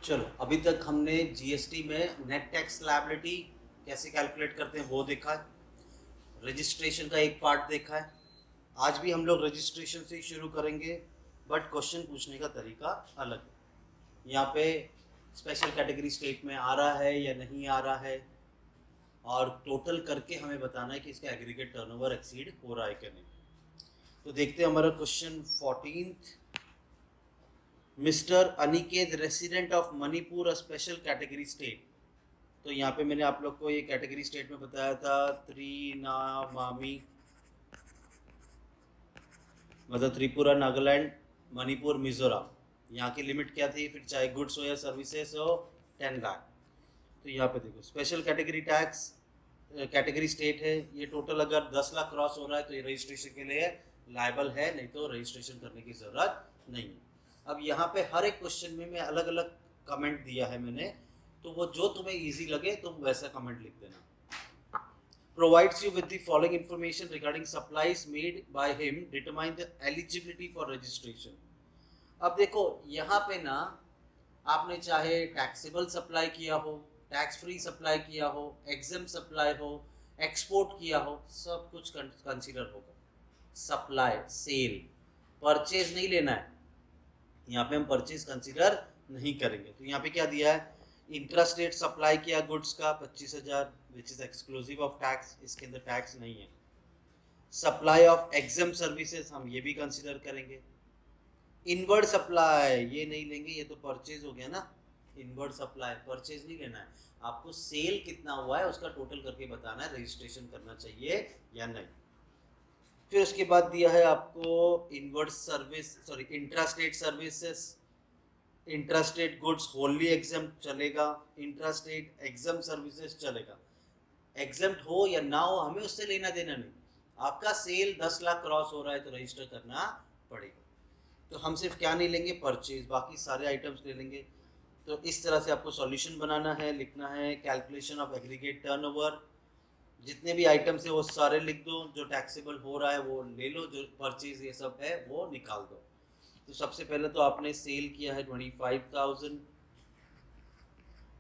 चलो, अभी तक हमने जीएसटी में नेट टैक्स लायबिलिटी कैसे कैलकुलेट करते हैं वो देखा है, रजिस्ट्रेशन का एक पार्ट देखा है। आज भी हम लोग रजिस्ट्रेशन से ही शुरू करेंगे, बट क्वेश्चन पूछने का तरीका अलग है। यहाँ पे स्पेशल कैटेगरी स्टेट में आ रहा है या नहीं आ रहा है, और टोटल करके हमें बताना है कि इसका एग्रीगेट टर्नओवर एक्सीड हो रहा है कि नहीं। तो देखते हैं हमारा question 14th। Mister Aniket resident of Manipur a special category state. तो यहाँ पे मैंने आप लोग को ये कैटेगरी स्टेट में बताया था त्रिनामामी, मतलब त्रिपुरा, नागालैंड, मणिपुर, मिजोरम। यहाँ की लिमिट क्या थी, फिर चाहे गुड्स हो या सर्विसेज हो, 10 लाख। तो यहाँ पे देखो special category tax category state है, ये टोटल अगर 10 लाख क्रॉस हो रहा है तो ये रजिस्ट्रेशन के लिए लायबल है, नहीं तो रजिस्ट्रेशन करने की ज़रूरत नहीं है। अब यहाँ पे हर एक क्वेश्चन में मैं अलग अलग कमेंट दिया है मैंने, तो वो जो तुम्हें इजी लगे तुम वैसा कमेंट लिख देना। Provides you with the following information regarding supplies made by him, determine the eligibility for registration। अब देखो यहाँ पे ना, आपने चाहे टैक्सेबल सप्लाई किया हो, टैक्स फ्री सप्लाई किया हो, एग्जाम सप्लाई हो, एक्सपोर्ट किया हो, सब कुछ कंसीडर होगा। सप्लाई, सेल, परचेज नहीं लेना है, यहाँ पे हम परचेज कंसीडर नहीं करेंगे। तो यहाँ पे क्या दिया है, इंट्रा स्टेट सप्लाई किया गुड्स का 25,000 which is exclusive of tax, इसके अंदर टैक्स नहीं है। सप्लाई ऑफ एग्जाम सर्विसेज हम ये भी कंसीडर करेंगे। इनवर्ड सप्लाई ये नहीं लेंगे, ये तो परचेज हो गया ना। इनवर्ड सप्लाई परचेज नहीं लेना है, आपको सेल कितना हुआ है उसका टोटल करके बताना है, रजिस्ट्रेशन करना चाहिए या नहीं। फिर उसके बाद दिया है आपको inward service, sorry intrastate services. Intrastate goods wholly exempt चलेगा, इंट्रास्टेट एग्जाम सर्विसेज चलेगा। एग्जाम हो या ना हो हमें उससे लेना देना नहीं, आपका सेल 10 लाख क्रॉस हो रहा है तो रजिस्टर करना पड़ेगा। तो हम सिर्फ क्या नहीं लेंगे, परचेज, बाकी सारे आइटम्स ले लेंगे। तो इस तरह से आपको सॉल्यूशन बनाना है, लिखना है कैलकुलेशन ऑफ एग्रीगेट टर्नओवर। जितने भी आइटम्स है वो सारे लिख दो, जो टैक्सेबल हो रहा है वो ले लो, जो परचेज ये सब है वो निकाल दो। तो सबसे पहले तो आपने सेल किया है 25,000,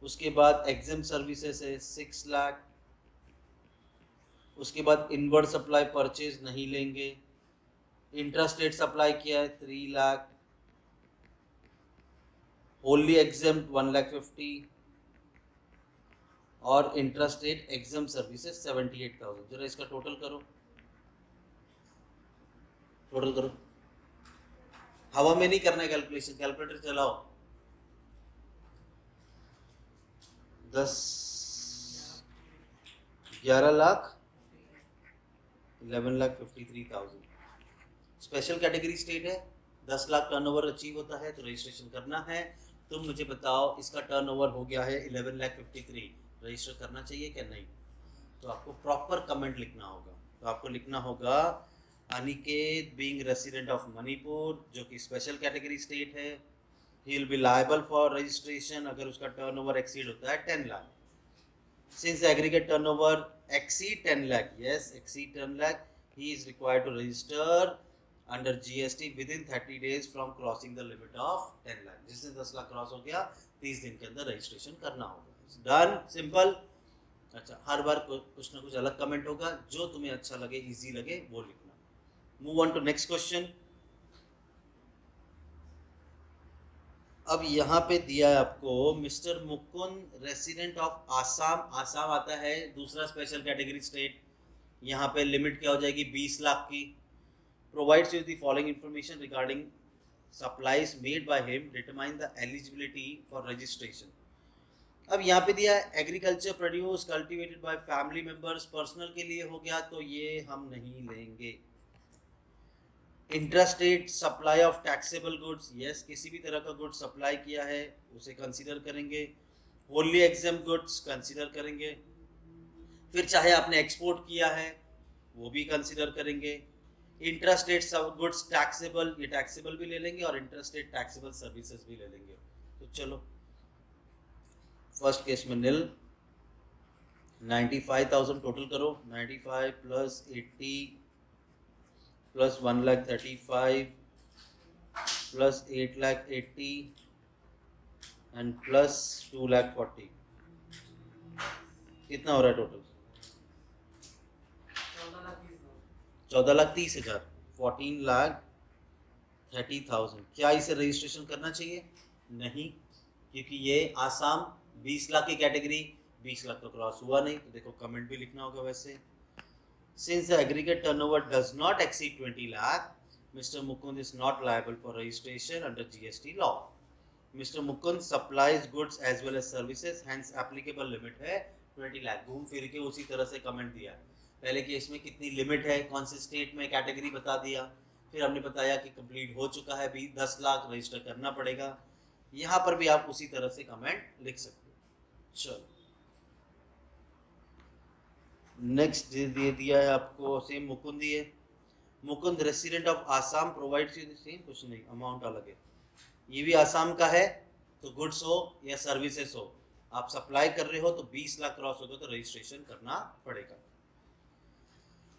उसके बाद एग्जाम सर्विसेज है 6 लाख, उसके बाद इनवर्ड सप्लाई परचेज नहीं लेंगे, इंट्रास्टेट सप्लाई किया है 3 लाख, होली एग्जाम 1,50,000 और इंट्रास्टेट एग्जाम सर्विसेज 78,000। जरा इसका टोटल करो, टोटल करो। हवा में नहीं करना है कैलकुलेशन, कैलकुलेटर चलाओ। 11 लाख 11,53,000। स्पेशल कैटेगरी स्टेट है, 10 लाख टर्नओवर अचीव होता है तो रजिस्ट्रेशन करना है। तुम मुझे बताओ इसका टर्नओवर हो गया है 11,53,000, रजिस्टर करना चाहिए क्या नहीं। तो आपको प्रॉपर कमेंट लिखना होगा। तो आपको लिखना होगा Aniket being resident of Manipur, जो कि स्पेशल कैटेगरी स्टेट है, he will be liable for registration अगर उसका टर्नओवर एक्सीड होता है 10 lakh. Since the aggregate turnover exceed 10 lakh, yes, exceed 10 lakh, he is required to register under GST within 30 days from crossing the limit of 10 lakh। जिस दिन 10 lakh cross हो गया 30 दिन के अंदर रजिस्ट्रेशन करना होगा। Done, simple. अच्छा, हर बार कुछ ना कुछ अलग कमेंट होगा, जो तुम्हें अच्छा लगे, इजी लगे वो लिखना। Move on to next question. अब यहाँ पे दिया है आपको mister Mukund resident of Assam. Assam आता है दूसरा स्पेशल कैटेगरी स्टेट। यहाँ पे लिमिट क्या हो जाएगी, 20 लाख की। Provides you the following information regarding supplies made by him, determine the eligibility for registration. अब यहाँ पे दिया है agriculture produce cultivated by family members, personal के लिए हो गया तो ये हम नहीं लेंगे। Intrastate supply of taxable goods, yes, किसी भी तरह का गुड्स सप्लाई किया है उसे कंसीडर करेंगे। होली एग्जाम गुड्स कंसीडर करेंगे। फिर चाहे आपने एक्सपोर्ट किया है वो भी कंसीडर करेंगे। इंट्रास्टेट गुड्स टैक्सेबल, ये टैक्सेबल भी ले लेंगे, और इंट्रास्टेट टैक्सेबल सर्विसेज भी ले लेंगे। तो चलो फर्स्ट केस में नील, 95,000 टोटल करो, 95 plus 80 plus 1,35,000 plus 8,80 and plus 2,40,000 कितना हो रहा है टोटल? 14,30,000 14,30,000। क्या इसे रजिस्ट्रेशन करना चाहिए? नहीं, क्योंकि ये आसाम 20 लाख की कैटेगरी, 20 लाख तो क्रॉस हुआ नहीं, तो देखो कमेंट भी लिखना होगा वैसे। Since the aggregate turnover does not exceed 20 lakh, Mr. Mukund is not liable for registration under GST law. Mr. Mukund supplies goods as well as services, hence applicable limit है 20 लाख। घूम फिर के उसी तरह से कमेंट दिया, पहले केस में कितनी लिमिट है, कौन से स्टेट में, कैटेगरी बता दिया, फिर हमने बताया कि कंप्लीट हो चुका है, 10 लाख रजिस्टर करना पड़ेगा। यहाँ पर भी आप उसी तरह से कमेंट लिख सकते हो। चलो नेक्स्ट दे दिया है आपको सेम मुकुंद ही है। Mukund resident of Assam provides you same, कुछ नहीं, अमाउंट अलग है। ये भी आसाम का है, तो गुड्स हो या सर्विसेज हो, आप सप्लाई कर रहे हो तो 20 लाख क्रॉस होगा तो रजिस्ट्रेशन करना पड़ेगा।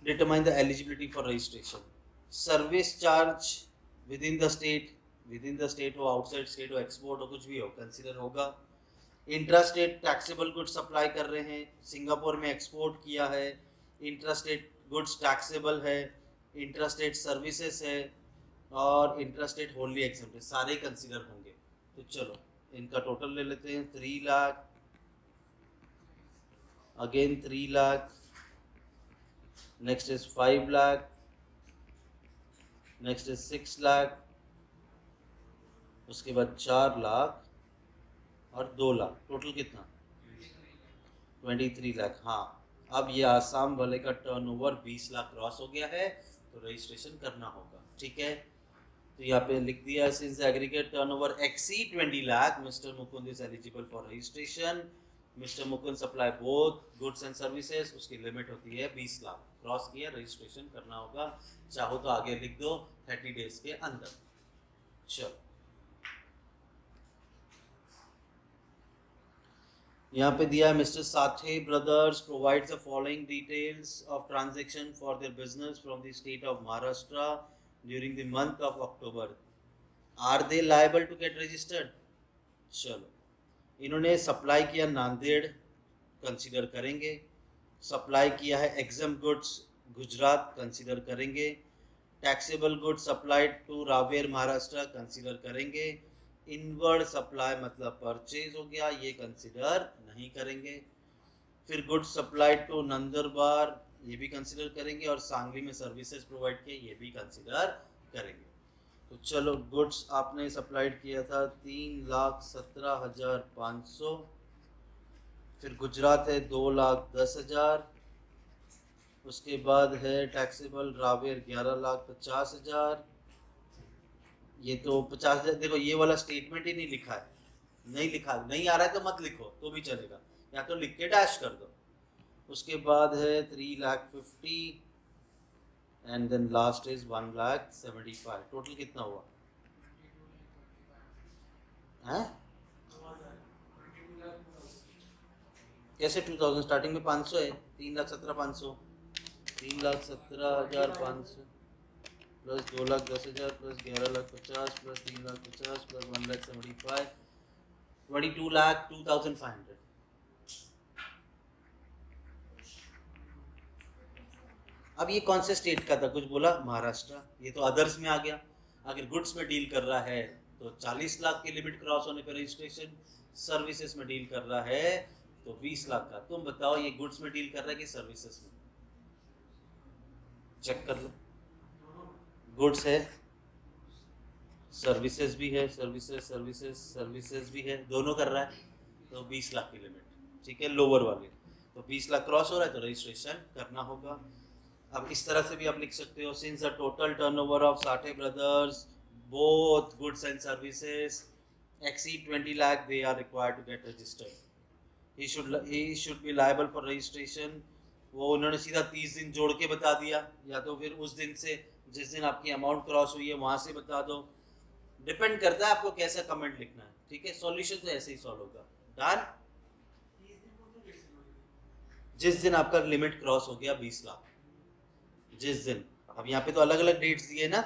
Determine the eligibility for registration. Service charge with in the state हो, आउटसाइड स्टेट हो, एक्सपोर्ट हो, कुछ भी हो, कंसिडर होगा। इंट्रास्टेट टैक्सेबल गुड्स सप्लाई कर रहे हैं, सिंगापुर में एक्सपोर्ट किया है, इंट्रास्टेट गुड्स टैक्सेबल है, इंट्रास्टेट सर्विसेज है, और इंट्रास्टेट होनली एग्जेम्प्ट है, सारे कंसीडर होंगे। तो चलो इनका टोटल ले लेते हैं। 3 lakh, again 3 lakh, next is 5 lakh, next is 6 lakh, उसके बाद 4 लाख और 2 लाख, टोटल कितना? 23 लाख। हाँ, अब ये आसाम वाले का टर्नओवर 20 लाख क्रॉस हो गया है, तो रजिस्ट्रेशन करना होगा। ठीक है, तो यहाँ पे लिख दिया, since aggregate turnover exceed 20 lakh, mister Mukund is eligible for registration. Mister Mukund supply both goods and services, उसकी लिमिट होती है 20 लाख, क्रॉस किया रजिस्ट्रेशन करना होगा। चाहो तो आगे लिख दो 30 डेज के अंदर। चलो यहाँ पे दिया है, mister Sathe brothers provides the following details of transaction for their business from the state of Maharashtra during the month of October. Are they liable to get registered? चलो, इन्होंने सप्लाई किया नांदेड़, कंसीडर करेंगे। सप्लाई किया है एग्जाम गुड्स गुजरात, कंसीडर करेंगे। Taxable goods supplied to Raver Maharashtra, consider करेंगे। Inward supply मतलब purchase हो गया, ये कंसिडर नहीं करेंगे। फिर गुड्स सप्लाइड टू नंदुरबार, ये भी कंसिडर करेंगे, और सांगली में सर्विसेज प्रोवाइड किए, ये भी कंसिडर करेंगे। तो चलो, गुड्स आपने सप्लाइड किया था 3,17,500, फिर गुजरात है 2,10,000, उसके बाद है टैक्सेबल रावेर 11,50,000। ये तो 50,000, देखो ये वाला स्टेटमेंट ही नहीं लिखा है, नहीं लिखा, नहीं आ रहा है तो मत लिखो, तो भी चलेगा, या तो लिख के डैश कर दो। उसके बाद है 3,50,000 and then last is 1,75,000। Total कितना हुआ है? कैसे 2,000? स्टार्टिंग में 500 है, 3,17,500, 3,17,500 प्लस 2,10,000 प्लस 11,50,000 प्लस 3,50,000 प्लस 1,75,000, 22,02,500। अब ये कौन से स्टेट का था? कुछ बोला महाराष्ट्र, ये तो अदर्स में आ गया। अगर गुड्स में डील कर रहा है तो 40 लाख की लिमिट क्रॉस होने पर रजिस्ट्रेशन, सर्विसेज में डील कर रहा है तो 20 लाख का। तुम बताओ ये गुड्स में डील कर रहा है कि सर्विसेज में? चेक कर लो, गुड्स है, सर्विसेज भी है, सर्विसेज भी है, दोनों कर रहा है, तो 20 लाख की लिमिट। ठीक है, लोअर वाले, तो 20 लाख क्रॉस हो रहा है तो रजिस्ट्रेशन करना होगा। अब इस तरह से भी आप लिख सकते हो, since the total turnover of Sathe brothers both goods and services exceed 20 lakh, they are required to get registered. He should be liable for registration. वो उन्होंने सीधा 30 दिन जोड़ के बता दिया, या तो फिर उस दिन से जिस दिन आपकी अमाउंट क्रॉस हुई है वहाँ से बता दो, डिपेंड करता है आपको कैसा कमेंट लिखना है। ठीक है, सॉल्यूशन तो ऐसे ही सॉल्व होगा। डन, जिस दिन आपका लिमिट क्रॉस हो गया 20 लाख, जिस दिन, अब यहाँ पे तो अलग अलग डेट्स दिए ना,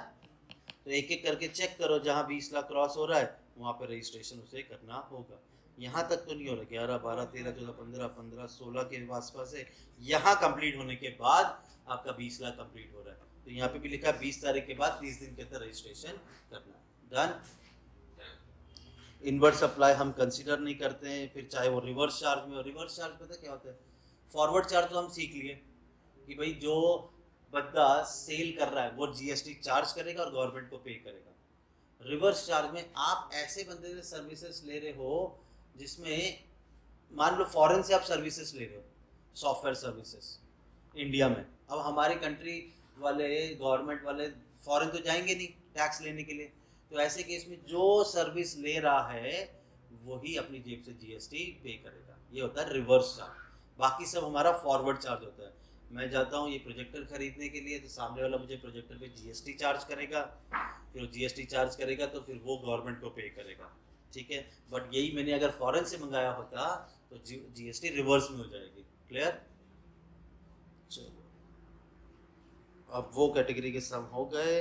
तो एक एक करके चेक करो, जहाँ 20 लाख क्रॉस हो रहा है वहाँ पे रजिस्ट्रेशन उसे करना होगा। यहाँ तक तो नहीं हो रहा, 11, 12, 13, 14, 15, 15, 16 के आसपास है। यहाँ कंप्लीट होने के बाद आपका 20 लाख कंप्लीट हो रहा है। तो यहाँ पे भी लिखा 20 तारीख के बाद 30 दिन के अंदर रजिस्ट्रेशन करना है। डन। इनवर्ट सप्लाई हम कंसीडर नहीं करते हैं, फिर चाहे वो रिवर्स चार्ज में हो। रिवर्स चार्ज पता क्या होता है? फॉरवर्ड चार्ज तो हम सीख लिए कि भाई जो बंदा सेल कर रहा है वो जीएसटी चार्ज करेगा और गवर्नमेंट को पे करेगा। रिवर्स चार्ज में आप ऐसे बंदे से सर्विसेज ले रहे हो जिसमें मान लो फॉरेन से आप सर्विसेज ले रहे हो, सॉफ्टवेयर सर्विसेज इंडिया में। अब हमारी कंट्री वाले गवर्नमेंट वाले फॉरेन तो जाएंगे नहीं टैक्स लेने के लिए, तो ऐसे केस में जो सर्विस ले रहा है वही अपनी जेब से जीएसटी पे करेगा। ये होता है रिवर्स चार्ज। बाकी सब हमारा फॉरवर्ड चार्ज होता है। मैं जाता हूँ ये प्रोजेक्टर खरीदने के लिए, तो सामने वाला मुझे प्रोजेक्टर पे जीएसटी चार्ज करेगा, फिर जीएसटी चार्ज करेगा तो फिर वो गवर्नमेंट को पे करेगा, ठीक है। बट यही मैंने अगर फॉरेन से मंगाया होता तो जीएसटी रिवर्स में हो जाएगी। क्लियर? चलो, अब वो कैटेगरी के सम हो गए।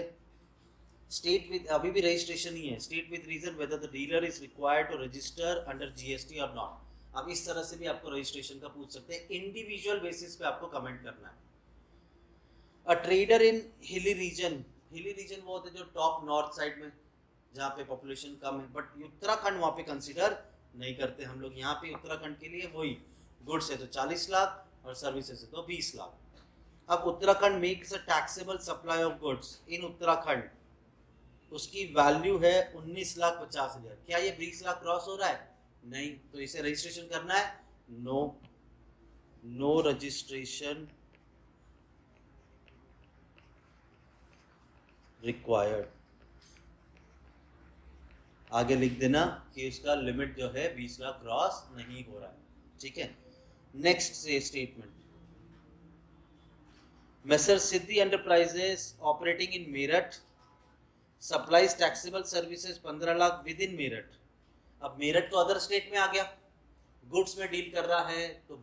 स्टेट विद, अभी भी रजिस्ट्रेशन ही है। State with reason whether the dealer is required to register under GST और नॉट। अब इस तरह से भी आपको रजिस्ट्रेशन का पूछ सकते हैं, इंडिविजुअल बेसिस पे आपको कमेंट करना है। A trader in hilly region, hilly region वो होता है जो टॉप नॉर्थ साइड में जहाँ पे पॉपुलेशन कम है, बट उत्तराखंड वहाँ पे कंसीडर नहीं करते हम लोग। यहाँ पे उत्तराखंड के लिए वही गुड्स है तो 40 लाख और सर्विसेज है तो 20 लाख। अब Uttarakhand makes a taxable supply of goods in Uttarakhand, उसकी वैल्यू है 19,50,000। क्या ये 20 लाख क्रॉस हो रहा है? नहीं, तो इसे रजिस्ट्रेशन करना है। No, no registration required. आगे लिख देना कि उसका लिमिट जो है 20 लाख क्रॉस नहीं हो रहा है, ठीक है। Next statement, messrs Siddhi enterprises operating in Meerut supplies taxable services 15 lakh within Meerut. अब मेरठ तो अदर स्टेट में आ गया, गुड्स में डील कर रहा है तो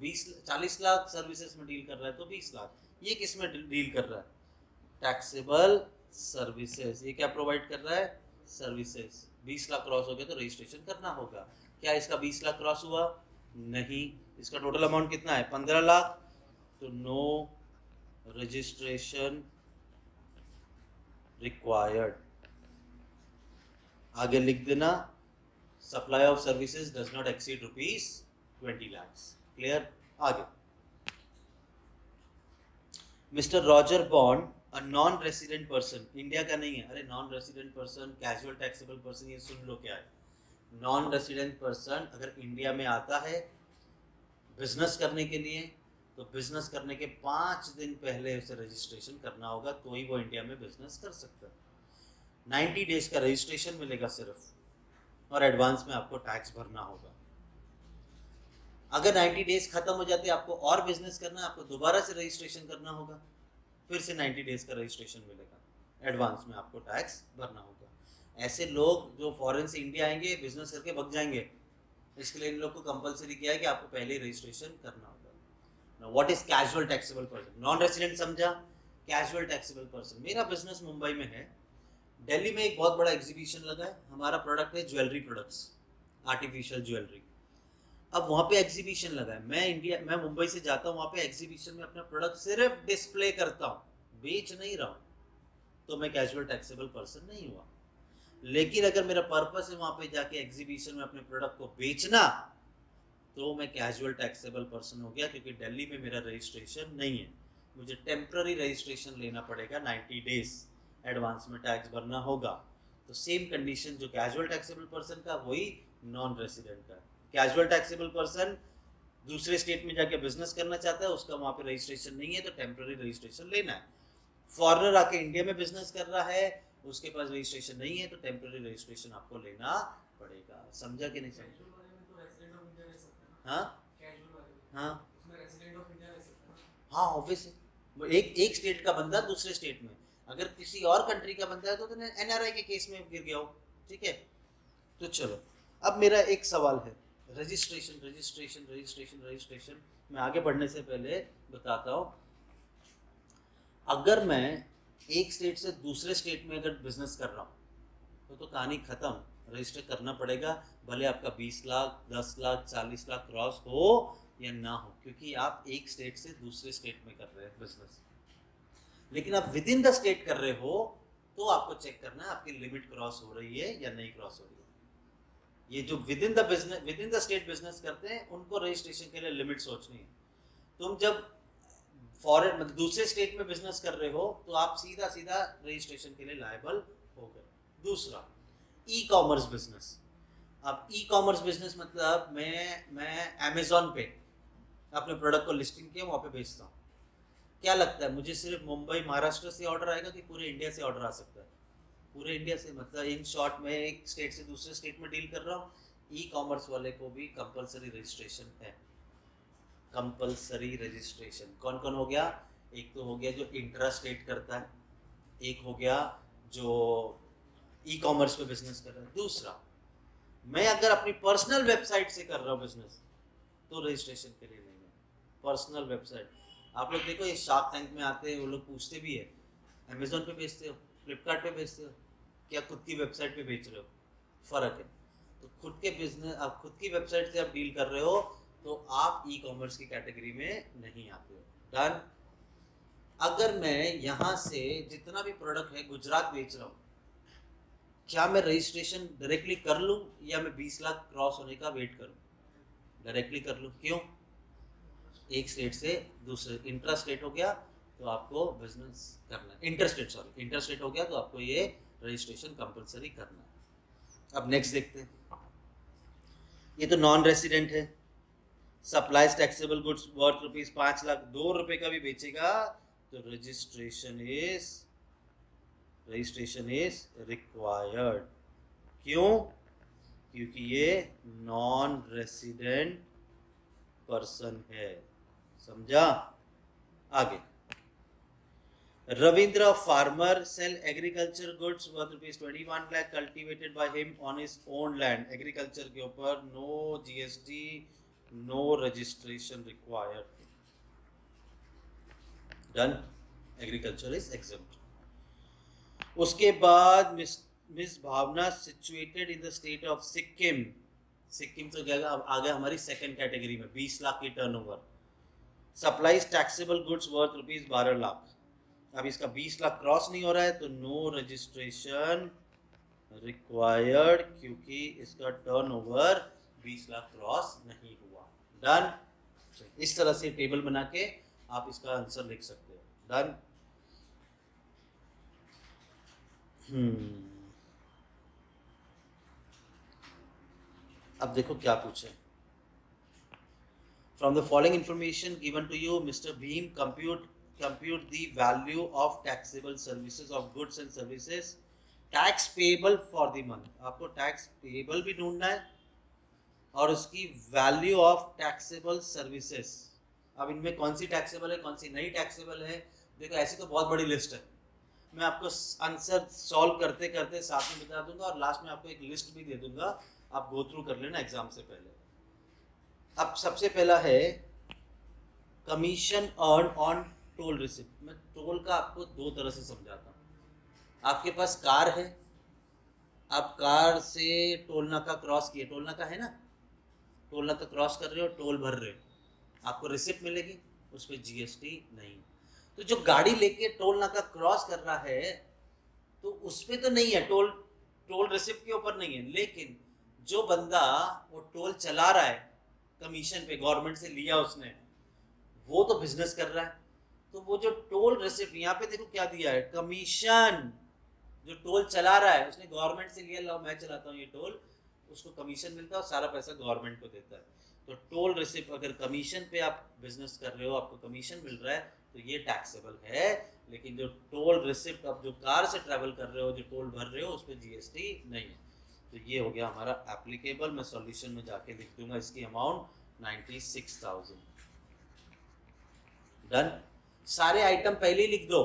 40 लाख, सर्विसेज में डील कर रहा है तो 20 लाख। ये किस में डील कर रहा है? Taxable services. ये क्या प्रोवाइड कर रहा है? सर्विसेज। 20 लाख क्रॉस हो गया तो रजिस्ट्रेशन करना होगा। क्या इसका 20 लाख क्रॉस हुआ? नहीं। इसका टोटल अमाउंट कितना है? 15 लाख, तो नो रजिस्ट्रेशन रिक्वायर्ड। आगे लिख देना, supply of services does not exceed ₹20 lakhs। Clear? आगे, mister Roger Bond a non resident person, India का नहीं है। अरे non resident person, casual taxable person, ये सुन लो क्या है। नॉन रेसिडेंट पर्सन अगर इंडिया में आता है बिजनेस करने के लिए, तो बिजनेस करने के 5 दिन पहले उसे रजिस्ट्रेशन करना होगा, तो ही वो इंडिया में बिजनेस कर सकता है। 90 डेज का रजिस्ट्रेशन मिलेगा सिर्फ, और एडवांस में आपको टैक्स भरना होगा। अगर 90 डेज खत्म हो जाते आपको और बिजनेस करना है, आपको दोबारा से रजिस्ट्रेशन करना होगा, फिर से 90 डेज का रजिस्ट्रेशन मिलेगा, एडवांस में आपको टैक्स भरना होगा। ऐसे लोग जो फॉरेन से इंडिया आएंगे बिजनेस करके भाग जाएंगे, इसके लिए इन लोग को कंपलसरी किया है कि आपको पहले ही रजिस्ट्रेशन करना होगा। Now what is casual taxable person? Non resident समझा, कैजुअल टैक्सेबल पर्सन। मेरा बिजनेस मुंबई में है, दिल्ली में एक बहुत बड़ा एग्जीबिशन लगा है, हमारा प्रोडक्ट है ज्वेलरी प्रोडक्ट्स, आर्टिफिशियल ज्वेलरी। अब वहाँ पे एग्जीबिशन लगा है, मैं मुंबई से जाता हूँ वहाँ पे एग्जीबिशन में अपना प्रोडक्ट सिर्फ डिस्प्ले करता हूँ, बेच नहीं रहा हूँ, तो मैं कैजुअल टैक्सेबल पर्सन नहीं हुआ। लेकिन अगर मेरा पर्पस है वहाँ पे जाके एग्जीबिशन में अपने प्रोडक्ट को बेचना, तो मैं कैजुअल टैक्सेबल पर्सन हो गया, क्योंकि दिल्ली में मेरा रजिस्ट्रेशन नहीं है। मुझे टेम्प्ररी रजिस्ट्रेशन लेना पड़ेगा, 90 डेज एडवांस में टैक्स भरना होगा। तो सेम कंडीशन जो कैजुअल टैक्सेबल पर्सन का, वही नॉन रेसिडेंट का। कैजुअल टैक्सेबल पर्सन दूसरे स्टेट में जाके बिजनेस करना चाहता है, उसका वहाँ पे रजिस्ट्रेशन नहीं है, तो टेम्प्ररी रजिस्ट्रेशन लेना है। फॉरेनर आके इंडिया में बिजनेस कर रहा है, उसके पास रजिस्ट्रेशन नहीं है, तो टेम्प्ररी रजिस्ट्रेशन आपको लेना पड़ेगा। समझा कि नहीं समझा? हाँ हाँ हाँ, ऑब्वियसली एक स्टेट का बंदा दूसरे स्टेट में, अगर किसी और कंट्री का बंदा है तो एनआरआई के केस में गिर गया हो, ठीक है। तो चलो, अब मेरा एक सवाल है, रजिस्ट्रेशन रजिस्ट्रेशन रजिस्ट्रेशन रजिस्ट्रेशन। मैं आगे बढ़ने से पहले बताता हूँ, अगर मैं एक स्टेट से दूसरे स्टेट में अगर बिजनेस कर रहा हूँ, तो कहानी ख़त्म, रजिस्टर करना पड़ेगा, भले आपका 20 लाख 10 लाख 40 लाख क्रॉस हो या ना हो, क्योंकि आप एक स्टेट से दूसरे स्टेट में कर रहे हैं बिजनेस। लेकिन आप विद इन द स्टेट कर रहे हो तो आपको चेक करना है आपकी लिमिट क्रॉस हो रही है या नहीं क्रॉस हो रही है। ये जो with in the estate business करते हैं उनको रजिस्ट्रेशन के लिए लिमिट सोचनी है। तुम जब फॉरेन मतलब दूसरे स्टेट में बिजनेस कर रहे हो तो आप सीधा सीधा रजिस्ट्रेशन के लिए लायबल हो गए। दूसरा, ई कॉमर्स बिजनेस। अब ई कॉमर्स बिजनेस मतलब मैं अमेजोन पे अपने प्रोडक्ट को लिस्टिंग किया, वहाँ पे बेचता हूँ। क्या लगता है मुझे सिर्फ मुंबई महाराष्ट्र से ऑर्डर आएगा कि पूरे इंडिया से ऑर्डर आ सकता है? पूरे इंडिया से, मतलब इन शॉर्ट में एक स्टेट से दूसरे स्टेट में डील कर रहा हूँ। ई कॉमर्स वाले को भी कंपलसरी रजिस्ट्रेशन है, कंपलसरी रजिस्ट्रेशन। कौन कौन हो गया? एक तो हो गया जो इंट्रा स्टेट करता है, एक हो गया जो ई कॉमर्स पे बिजनेस कर रहा है। दूसरा, मैं अगर अपनी पर्सनल वेबसाइट से कर रहा हूँ बिजनेस तो रजिस्ट्रेशन के लिए नहीं है। पर्सनल वेबसाइट, आप लोग देखो ये शार्क टैंक में आते हैं, वो लोग पूछते भी है अमेजोन पे बेचते हो, फ्लिपकार्ट पे बेचते हो, क्या खुद की वेबसाइट पे बेच रहे हो? फ़र्क है। तो खुद के बिजनेस, आप खुद की वेबसाइट से आप डील कर रहे हो तो आप ई कॉमर्स की कैटेगरी में नहीं आते हो। डन। अगर मैं यहाँ से जितना भी प्रोडक्ट है गुजरात बेच रहा हूँ, क्या मैं रजिस्ट्रेशन डायरेक्टली कर लूँ या मैं 20 लाख क्रॉस होने का वेट करूँ? डायरेक्टली कर लूँ। क्यों? एक स्टेट से दूसरे, इंट्रा स्टेट हो गया तो आपको बिजनेस करना है, इंटर स्टेट हो गया तो आपको ये रजिस्ट्रेशन कंपलसरी करना है। अब नेक्स्ट देखते हैं। ये तो नॉन रेसिडेंट है। सप्लाइज टैक्सेबल गुड्स वर्थ ₹5,02,000 का भी बेचेगा तो रजिस्ट्रेशन इज रिक्वायर्ड। क्यों? क्योंकि ये नॉन रेसिडेंट पर्सन है। समझा? आगे, Ravindra farmer sell agriculture goods worth ₹21 lakh cultivated by him on his own land. Agriculture के ऊपर no GST, no registration required. Done, agriculture is exempt. उसके बाद miss Bhavna situated in the state of Sikkim. Sikkim तो क्या आ गया हमारी सेकंड कैटेगरी में, 20 लाख की turnover. Supplies taxable goods worth ₹12 lakh. अब इसका 20 लाख क्रॉस नहीं हो रहा है तो नो रजिस्ट्रेशन रिक्वायर्ड, क्योंकि इसका टर्नओवर 20 लाख क्रॉस नहीं हुआ। डन। इस तरह से टेबल बना के आप इसका आंसर लिख सकते हो। डन। अब देखो क्या पूछे। From the following information given to you, Mr. Beam compute the value of taxable services of goods and services tax payable for the month। आपको tax payable भी ढूंढना है और उसकी value of taxable services। अब इनमें कौन सी taxable है, कौन सी नहीं taxable है? देखो ऐसी तो बहुत बड़ी लिस्ट है, मैं आपको आंसर सॉल्व करते करते साथ में बता दूंगा और लास्ट में आपको एक लिस्ट भी दे दूंगा, आप गो थ्रू कर लेना एग्जाम से पहले। अब सबसे पहला है commission earn on toll receipt. मैं टोल का आपको दो तरह से समझाता हूँ। आपके पास कार है, आप कार से टोल नाका क्रॉस किए, टोल नाका है ना, टोल नाका क्रॉस कर रहे हो, टोल भर रहे हो, आपको रिसिप्ट मिलेगी, उस पर जीएसटी नहीं। तो जो गाड़ी लेके टोल नाका क्रॉस कर रहा है तो उस पर तो नहीं है टोल रिसिप्ट के ऊपर नहीं है। लेकिन जो बंदा वो टोल चला रहा है कमीशन पे, गवर्नमेंट से लिया उसने, वो तो बिजनेस कर रहा है। तो वो जो टोल रिसिप्ट, यहाँ पे देखो क्या दिया है, कमीशन। जो टोल चला रहा है उसने गवर्नमेंट से लिया, लो मैं चलाता हूँ ये टोल, उसको कमीशन मिलता है और सारा पैसा गवर्नमेंट को देता है। तो टोल रिसिप्ट, अगर कमीशन पे आप बिजनेस कर रहे हो, आपको कमीशन मिल रहा है तो ये टैक्सेबल है। लेकिन जो टोल रिसिप्ट आप जो कार से ट्रैवल कर रहे हो, जो टोल भर रहे हो, उस पर जीएसटी नहीं है। तो ये हो गया हमारा एप्लीकेबल। मैं सॉल्यूशन में जाके लिख दूंगा इसकी अमाउंट 96,000। डन। सारे आइटम पहले ही लिख दो,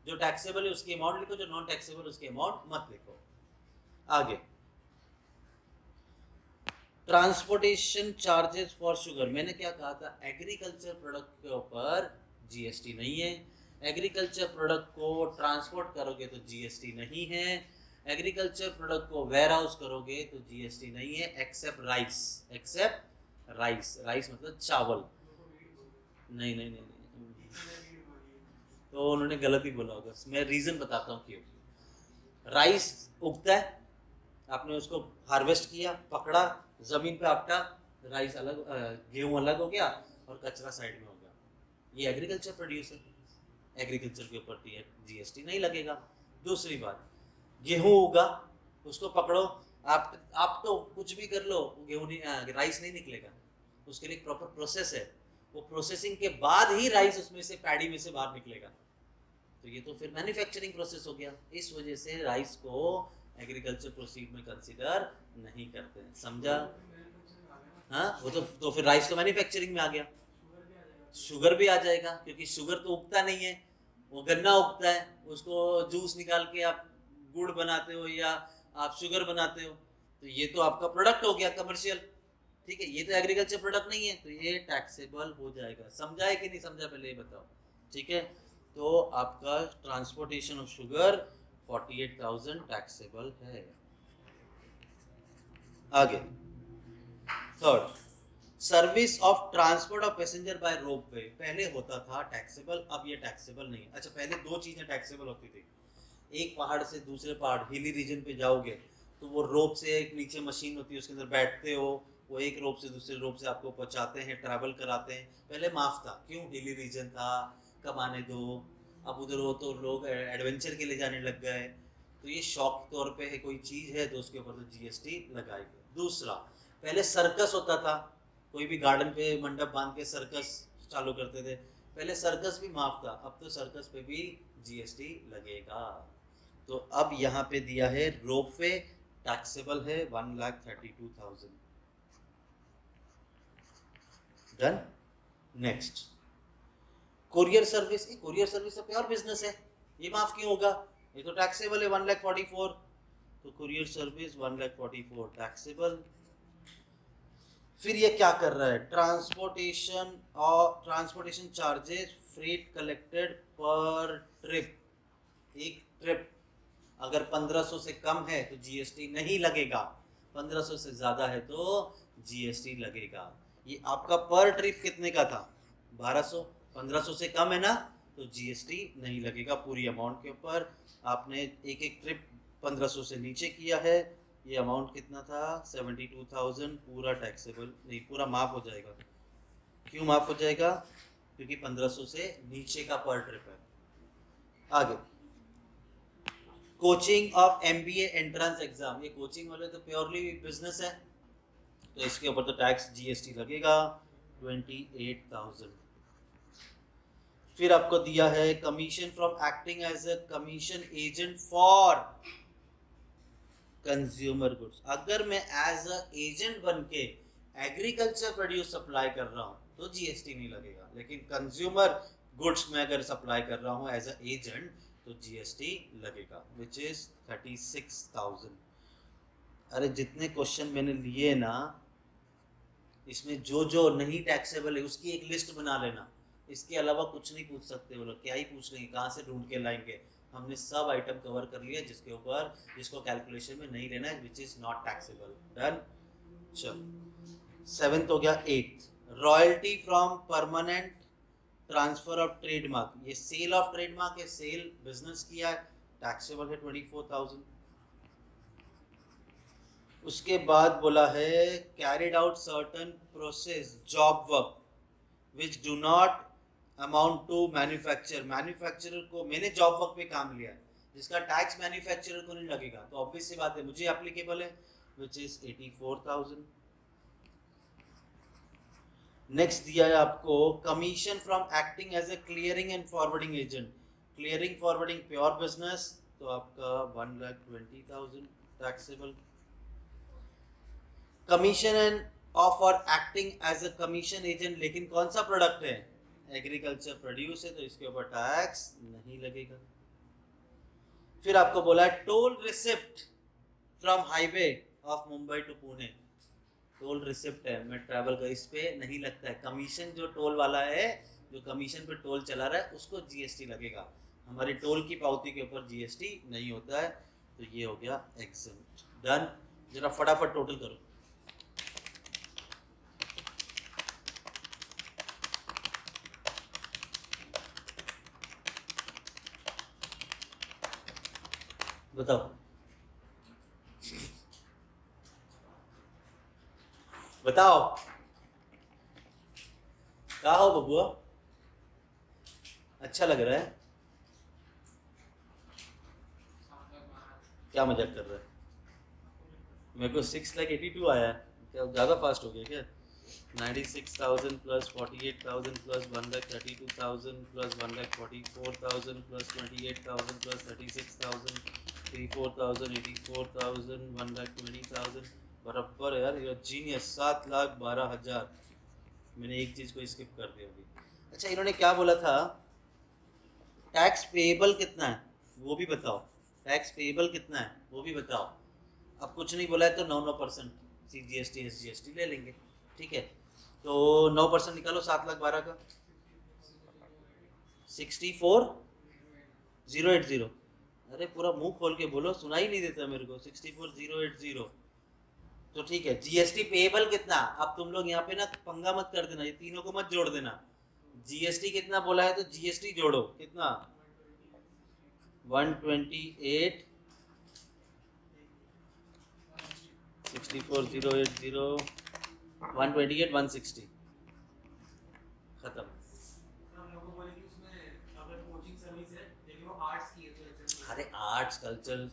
जो टैक्सेबल है उसकी अमाउंट लिखो, जो नॉन टैक्सेबल उसकी अमाउंट मत लिखो। आगे, ट्रांसपोर्टेशन चार्जेस फॉर शुगर। मैंने क्या कहा था, एग्रीकल्चर प्रोडक्ट के ऊपर जीएसटी नहीं है। एग्रीकल्चर प्रोडक्ट को ट्रांसपोर्ट करोगे तो जीएसटी नहीं है। एग्रीकल्चर प्रोडक्ट को वेयर हाउस करोगे तो जीएसटी नहीं है, except rice. Except rice, rice मतलब चावल। नहीं नहीं नहीं, नहीं। तो उन्होंने गलत ही बोला होगा, मैं रीजन बताता हूँ क्यों। राइस उगता है, आपने उसको हार्वेस्ट किया, पकड़ा, जमीन पे आपटा, राइस अलग, गेहूं अलग हो गया और कचरा साइड में हो गया। ये एग्रीकल्चर प्रोड्यूस है, एग्रीकल्चर के ऊपर जीएसटी नहीं लगेगा। दूसरी बात, गेहूं उगा, उसको पकड़ो, आप तो कुछ भी कर लो, गेहूं नहीं, राइस नहीं निकलेगा। उसके लिए प्रॉपर प्रोसेस है, वो प्रोसेसिंग के बाद ही राइस उसमें से, पैडी में से बाहर निकलेगा। तो ये तो फिर मैन्युफैक्चरिंग प्रोसेस हो गया। इस वजह से राइस को एग्रीकल्चर प्रोसीड में कंसीडर नहीं करते हैं, समझा? हाँ, वो तो फिर राइस तो मैन्युफैक्चरिंग में आ गया। शुगर भी आ जाएगा, क्योंकि शुगर तो उगता नहीं है, वो गन्ना उगता है, उसको जूस निकाल के आप गुड़ बनाते हो या आप शुगर बनाते हो, तो ये तो आपका प्रोडक्ट हो गया कमर्शियल। ठीक है, ये तो एग्रीकल्चर प्रोडक्ट नहीं है, तो ये टैक्सेबल हो जाएगा। समझा है कि नहीं समझा, पहले ये बताओ। ठीक है, तो आपका ट्रांसपोर्टेशन ऑफ शुगर 48,000 टैक्सेबल है। आगे third, service of transport of passenger by ropeway. पहले होता था टैक्सेबल, अब ये टैक्सेबल नहीं है। अच्छा, पहले दो चीजें टैक्सेबल होती थी। एक पहाड़ से दूसरे पहाड़, हिली रीजन पे जाओगे तो वो रोप से, एक नीचे मशीन होती है उसके अंदर बैठते हो, वो एक रोप से दूसरे रोप से आपको पहुंचाते हैं, ट्रैवल कराते हैं। पहले माफ था, क्यों? हिली रीजन था, कमाने दो। अब उधर हो तो लोग एडवेंचर के लिए जाने लग गए, तो ये शौक तौर पे है, कोई चीज़ है तो उसके ऊपर तो जीएसटी लगाएगी। दूसरा, पहले सर्कस होता था, कोई भी गार्डन पे मंडप बांध के सर्कस चालू करते थे, पहले सर्कस भी माफ था, अब तो सर्कस पे भी जीएसटी लगेगा। तो अब यहाँ पे दिया है रोपवे टैक्सेबल है 1,32,000। Done. Next, courier service. Courier service तो प्योर बिजनेस है, ये माफ क्यों होगा? ये तो टैक्सेबल है 1,44,000, तो कोरियर सर्विस 1,44,000 टैक्सेबल। फिर ये क्या कर रहा है? ट्रांसपोर्टेशन और ट्रांसपोर्टेशन चार्जेस फ्रेट कलेक्टेड पर ट्रिप। एक ट्रिप अगर 1500 से कम है तो जीएसटी नहीं लगेगा, 1500 से ज़्यादा है तो जीएसटी लगेगा। ये आपका पर ट्रिप कितने का था? 1200। 1500 से कम है ना, तो जीएसटी नहीं लगेगा पूरी अमाउंट के ऊपर। आपने एक एक ट्रिप 1500 से नीचे किया है, ये अमाउंट कितना था? 72,000। पूरा टैक्सेबल नहीं, पूरा माफ़ हो जाएगा। क्यों माफ़ हो जाएगा? क्योंकि 1500 से नीचे का पर ट्रिप है। आगे, coaching of MBA entrance exam. ये कोचिंग वाले तो प्योरली बिजनेस है, तो इसके ऊपर तो टैक्स जीएसटी लगेगा 28,000। फिर आपको दिया है commission from acting as a commission agent for consumer goods. अगर मैं एज अ एजेंट बन के एग्रीकल्चर प्रोड्यूस सप्लाई कर रहा हूँ तो जीएसटी नहीं लगेगा, लेकिन कंज्यूमर गुड्स में अगर सप्लाई कर रहा हूँ एज अ एजेंट तो जीएसटी लगेगा, विच इज 36,000। अरे जितने क्वेश्चन मैंने लिए ना, इसमें जो जो नहीं टैक्सेबल है उसकी एक लिस्ट बना लेना, इसके अलावा कुछ नहीं पूछ सकते वो लोग। क्या ही पूछ लेंगे, कहाँ से ढूंढ के लाएंगे? हमने सब आइटम कवर कर लिया जिसके ऊपर, जिसको कैलकुलेशन में नहीं लेना है, which is not taxable. Done. चलो, 7th हो गया। 8th, royalty from permanent transfer of trademark. ये सेल ऑफ ट्रेडमार्क है, सेल बिजनेस किया है, टैक्सेबल है 24,000। उसके बाद बोला है carried out certain process job work which do not amount to manufacture. Manufacturer को, मैंने जॉब वर्क पे काम लिया है जिसका टैक्स मैन्युफैक्चरर को नहीं लगेगा, तो ऑब्वियस सी बात है मुझे एप्लीकेबल है, विच इज 84,000। नेक्स्ट दिया है आपको commission from acting as a clearing and forwarding agent. Clearing forwarding pure business, तो आपका 1,20,000 टैक्सेबल। कमीशन एंड ऑफ और acting as a commission agent, लेकिन कौन सा प्रोडक्ट है? एग्रीकल्चर प्रोड्यूस है, तो इसके ऊपर टैक्स नहीं लगेगा। फिर आपको बोला है toll receipt from highway of Mumbai to Pune. Toll receipt है, मैं ट्रैवल का, इस पे नहीं लगता है कमीशन। जो टोल वाला है, जो कमीशन पे टोल चला रहा है, उसको जीएसटी लगेगा। हमारी टोल की पावती के ऊपर जीएसटी नहीं होता है। तो ये हो गया एग्जेम्प्ट। डन। जरा फटाफट टोटल करो। बताओ बताओ, क्या हो बबुआ, अच्छा लग रहा है? क्या मजाक कर रहा है? मेरे को 6,82,000 आया है, क्या ज़्यादा फास्ट हो गया क्या? 96,000 plus 48,000 plus 1,32,000 plus 1,44,000 plus 28,000 plus 36,000 34,000 84,000 1,20,000। बराबर है यार, ये जीनियस। 7,12,000। मैंने एक चीज़ को स्किप कर दी होगी। अच्छा, इन्होंने क्या बोला था? टैक्स पेएबल कितना है वो भी बताओ। टैक्स पेएबल कितना है वो भी बताओ। अब कुछ नहीं बोला है तो 9% CGST SGST ले लेंगे, ठीक है? तो 9% निकालो 7,12,000 का। 64,080। अरे पूरा मुंह खोल के बोलो, सुनाई नहीं देता मेरे को। 64,080। तो ठीक है। GST पेएबल कितना? अब तुम लोग यहाँ पे ना पंगा मत कर देना, ये तीनों को मत जोड़ देना। GST कितना बोला है तो GST जोड़ो। कितना? 128 64,080 128 160 खत्म। अरे आर्ट्स कल्चर,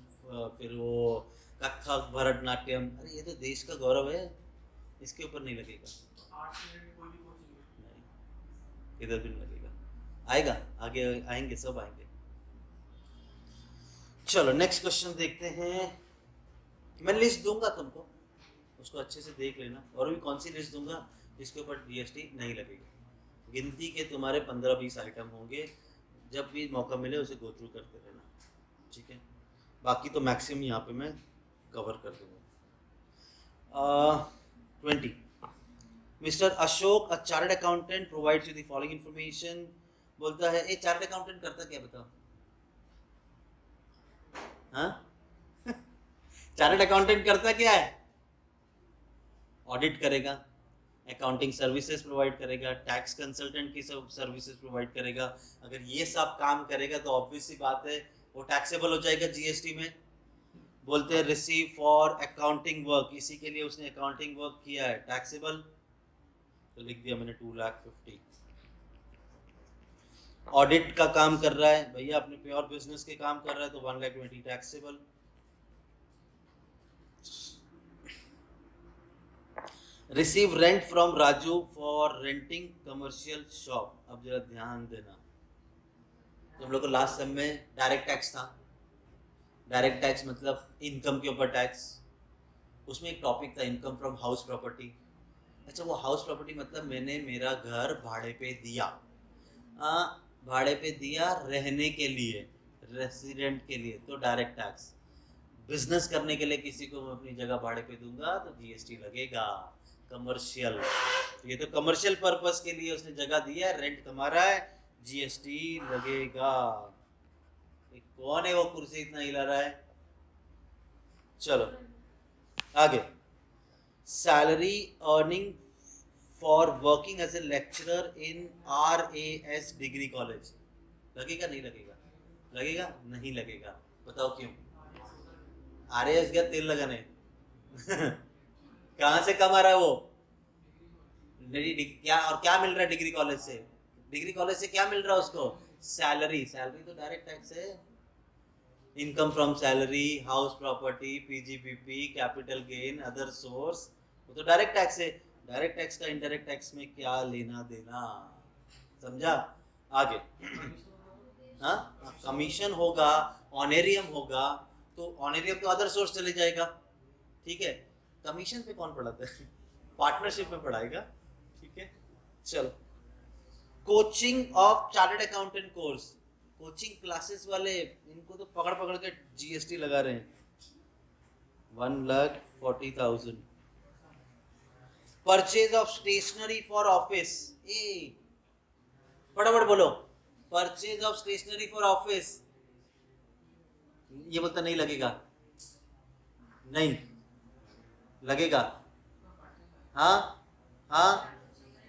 फिर वो कथक भरतनाट्यम, अरे ये तो देश का गौरव है, इसके ऊपर नहीं लगेगा। नहीं, इधर भी नहीं लगेगा। आएगा, आगे आएंगे, सब आएंगे। चलो नेक्स्ट क्वेश्चन देखते हैं। मैं लिस्ट दूंगा तुमको, उसको अच्छे से देख लेना। और भी कौन सी लिस्ट दूंगा जिसके ऊपर GST नहीं लगेगी। गिनती के तुम्हारे 15-20 आइटम होंगे, जब भी मौका मिले उसे गो थ्रू करते रहना, ठीक है? बाकी तो मैक्सिमम यहाँ पे मैं कवर कर दूंगा। 20 mister Ashok, a chartered accountant, provides you the following information. बोलता है, ए चार्टर्ड अकाउंटेंट करता क्या बताओ? हाँ चार्टर्ड अकाउंटेंट करता क्या है? ऑडिट करेगा, अकाउंटिंग सर्विसेज प्रोवाइड करेगा, टैक्स कंसल्टेंट की सब सर्विसेज प्रोवाइड करेगा। अगर ये सब काम करेगा तो ऑब्वियस सी बात है वो टैक्सेबल हो जाएगा GST में। बोलते हैं रिसीव फॉर अकाउंटिंग वर्क, इसी के लिए उसने अकाउंटिंग वर्क किया है, टैक्सेबल। तो लिख दिया मैंने 2,50,000। ऑडिट का काम कर रहा है भैया, अपने प्योर बिजनेस के काम कर रहा है तो 1,20,000 taxable. Receive rent from Raju for renting commercial shop. अब जरा ध्यान देना, तुम लोग को लास्ट सेम में डायरेक्ट टैक्स था। डायरेक्ट टैक्स मतलब इनकम के ऊपर टैक्स। उसमें एक टॉपिक था इनकम फ्रॉम हाउस प्रॉपर्टी। अच्छा, वो हाउस प्रॉपर्टी मतलब मैंने मेरा घर भाड़े पे दिया, भाड़े पे दिया रहने के लिए, रेसिडेंट के लिए, तो डायरेक्ट टैक्स। बिजनेस करने के लिए किसी को मैं अपनी जगह भाड़े पे दूंगा तो GST लगेगा। कमर्शियल, ये तो कमर्शियल पर्पस के लिए उसने जगह दिया है, रेंट कमा रहा है, GST लगेगा। कौन है वो कुर्सी इतना हिला रहा है? चलो आगे। Salary earning for working as a lecturer in RAS degree college. लगेगा नहीं लगेगा? लगेगा नहीं लगेगा? बताओ क्यों? RAS गया तेल लगाने कहाँ से कमा रहा है वो? क्या और क्या मिल रहा है डिग्री कॉलेज से? डिग्री कॉलेज से क्या मिल रहा है उसको? सैलरी। सैलरी तो डायरेक्ट टैक्स है। Income from salary, house property, PGBP, capital gain, other source, वो तो डायरेक्ट टैक्स है। डायरेक्ट टैक्स का इनडायरेक्ट टैक्स में क्या लेना देना? समझा? आगे हाँ, कमीशन होगा, ऑनरेरियम होगा, तो ऑनरेरियम तो अदर सोर्स चले जाएगा, ठीक है? कमीशन पे कौन पढ़ाता है? पार्टनरशिप में पढ़ाएगा, ठीक है? चलो, coaching of chartered accountant course. Coaching classes वाले इनको तो पकड़ पकड़ के GST लगा रहे हैं। 1,40,000। Purchase of stationery for office. ए फटाफट बोलो, purchase of stationery for office. ये बोलता नहीं लगेगा। नहीं लगेगा। हाँ हाँ,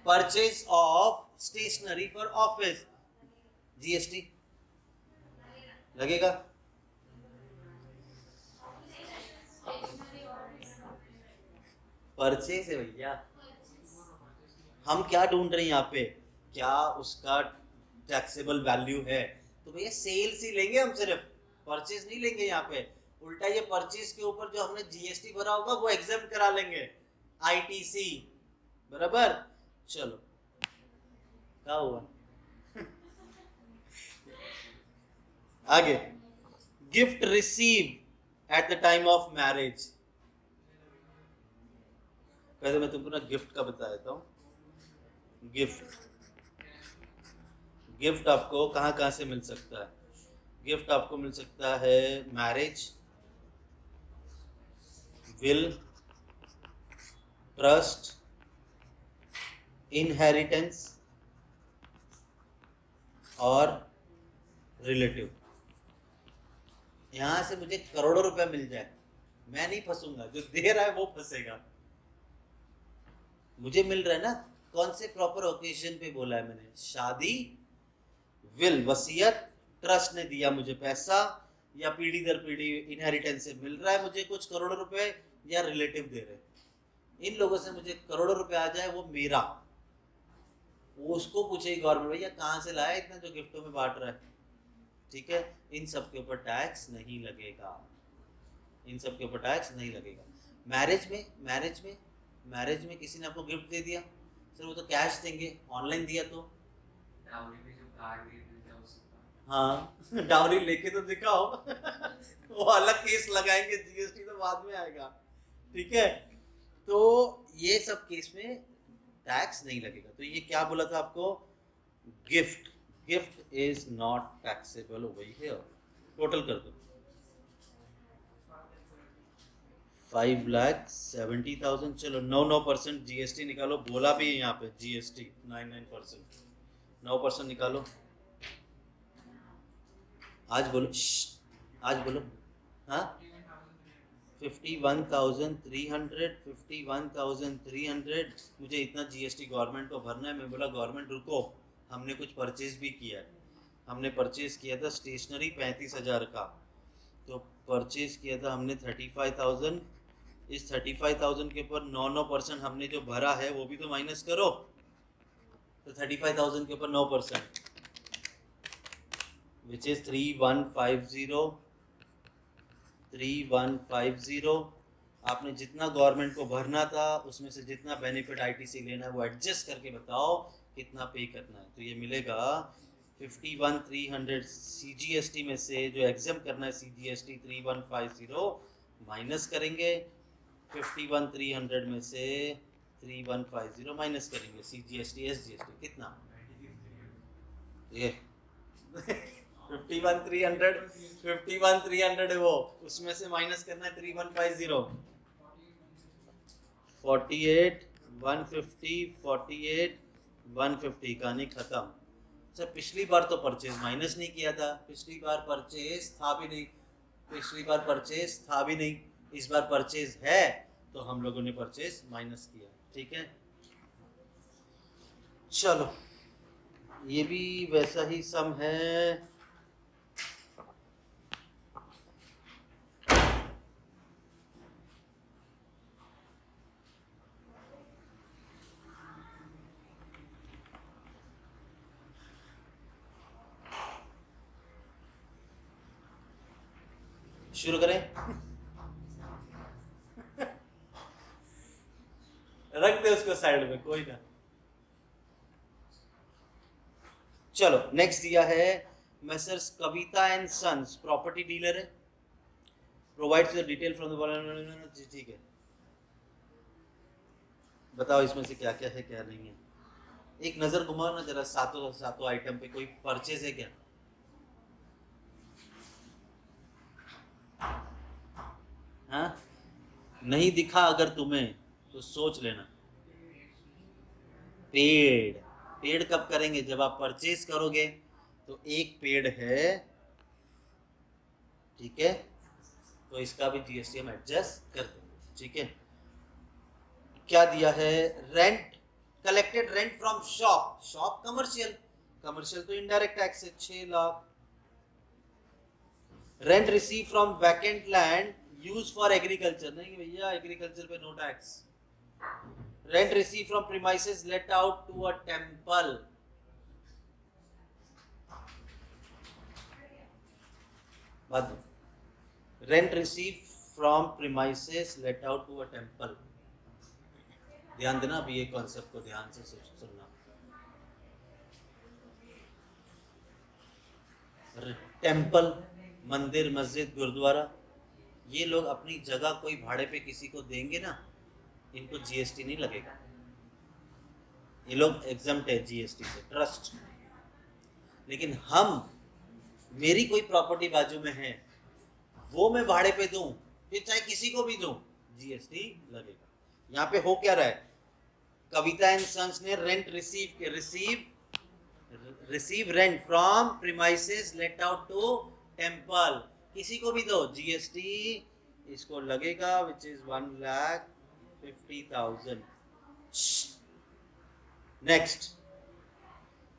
purchase of stationery for office, GST लगेगा। परचेज है भैया। हम क्या ढूंढ रहे हैं यहाँ पे, क्या उसका टैक्सेबल वैल्यू है, तो भैया सेल्स ही लेंगे हम, सिर्फ परचेज नहीं लेंगे यहाँ पे। उल्टा ये परचेज के ऊपर जो हमने जीएसटी भरा होगा वो एग्जाम करा लेंगे, आईटीसी, बराबर। चलो क्या हुआ आगे, gift receive at the time of marriage. पहले मैं तुमको ना गिफ्ट का बता देता हूँ। गिफ्ट आपको कहाँ कहाँ से मिल सकता है। गिफ्ट आपको मिल सकता है मैरिज, विल, ट्रस्ट, इनहेरिटेंस और रिलेटिव। यहां से मुझे करोड़ों रुपए मिल जाए, मैं नहीं फंसूंगा, जो दे रहा है वो फंसेगा। मुझे मिल रहा है ना, कौन से प्रॉपर ओकेजन पे बोला है मैंने, शादी, विल वसीयत, ट्रस्ट ने दिया मुझे पैसा, या पीढ़ी दर पीढ़ी इनहेरिटेंस से मिल रहा है मुझे कुछ करोड़ों रुपए, या रिलेटिव दे रहे। इन लोगों से मुझे करोड़ों रुपए आ जाए, वो मेरा, वो उसको पूछेगी गवर्नमेंट, भैया कहाँ से लाया इतना जो गिफ्टों में बांट रहा है, ठीक है। इन सब के ऊपर टैक्स नहीं लगेगा, इन सब के ऊपर टैक्स नहीं लगेगा। मैरिज में किसी ने आपको गिफ्ट दे दिया, सर वो तो कैश देंगे, ऑनलाइन दिया तो हाँ डाउरी लेके तो दिखाओ वो अलग केस लगाएंगे, जीएसटी तो बाद में आएगा, ठीक है। तो ये सब केस में टैक्स नहीं लगेगा। तो ये क्या बोला था आपको, gift is not taxable over here. Total कर दो, 5,70,000। चलो 9% जीएसटी निकालो, बोला भी है यहाँ पे जीएसटी 9% 9% निकालो। आज बोलो, आज बोलो। हाँ 51,300 मुझे इतना जीएसटी गवर्नमेंट को भरना है। मैं बोला गवर्नमेंट रुको, हमने कुछ परचेज भी किया है। हमने परचेज किया था स्टेशनरी 35,000 का, तो परचेज किया था हमने 35,000। इस 35,000 के ऊपर 9% हमने जो भरा है वो भी तो माइनस करो। तो 35,000 के ऊपर 9%, विच इज 3,150। आपने जितना गवर्नमेंट को भरना था उसमें से जितना बेनिफिट आईटीसी लेना है वो एडजस्ट करके बताओ कितना पे करना है। तो ये मिलेगा 51,300 सीजीएसटी में से जो एग्जाम करना है सीजीएसटी 3,150 माइनस करेंगे, 51,300 में से 3,150 माइनस करेंगे सीजीएसटी एसजीएसटी, कितना ये 51,300 है वो, उसमें से माइनस करना है 3,150, 48,150 कहानी खत्म। सर पिछली बार तो परचेज माइनस नहीं किया था, पिछली बार परचेज था भी नहीं, इस बार परचेज है तो हम लोगों ने परचेज माइनस किया, ठीक है। चलो ये भी वैसा ही सम है। शुरू करें रख दे उसको साइड में, कोई ना। चलो नेक्स्ट दिया है messrs Kavita and sons, property dealer है, provides the detail from the, ठीक है। बताओ इसमें से क्या क्या है क्या नहीं है। एक नजर घुमाओ ना जरा, सातों आइटम पे कोई परचेज है क्या। हाँ नहीं दिखा अगर तुम्हें तो सोच लेना। पेड़ कब करेंगे, जब आप परचेज करोगे। तो एक पेड़ है, ठीक है, तो इसका भी जीएसटी हम एडजस्ट कर देंगे, ठीक है। क्या दिया है, rent collected rent from shop, shop commercial, commercial तो इनडायरेक्ट टैक्स है 6 lakh. Rent receive from vacant land use for agriculture, नहीं भैया एग्रीकल्चर पे no tax. Rent receive from premises let out to a temple, बाद rent receive from premises let out to a temple, ध्यान देना अभी ये concept को ध्यान से सुनना। टेम्पल, मंदिर, मस्जिद, गुरुद्वारा, ये लोग अपनी जगह कोई भाड़े पे किसी को देंगे ना, इनको जीएसटी नहीं लगेगा, ये लोग एग्जम्प्ट है जीएसटी से, ट्रस्ट। लेकिन हम, मेरी कोई प्रॉपर्टी बाजू में है, वो मैं भाड़े पे दूं, फिर चाहे किसी को भी दूं, जीएसटी लगेगा। यहाँ पे हो क्या रहा है, कविता एंड सन्स ने rent receive rent from premises let out to temple, किसी को भी दो, जीएसटी इसको लगेगा, which is 1,50,000। Next,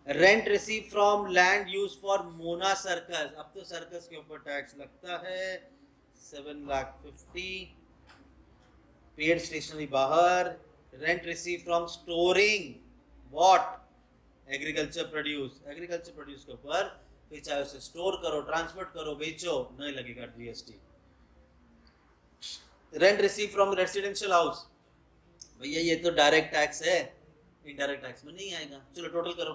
rent receive from land use for Mona circus, अब तो सर्कस के ऊपर टैक्स लगता है 7,50,000। पेड स्टेशनरी बाहर, rent receive from storing what, agriculture produce, agriculture produce के ऊपर फिर चाहे उसे स्टोर करो, ट्रांसपोर्ट करो, बेचो, नहीं लगेगा GST. Rent receive from residential house, भैया ये तो डायरेक्ट टैक्स है, इनडायरेक्ट टैक्स में नहीं आएगा। चलो टोटल करो,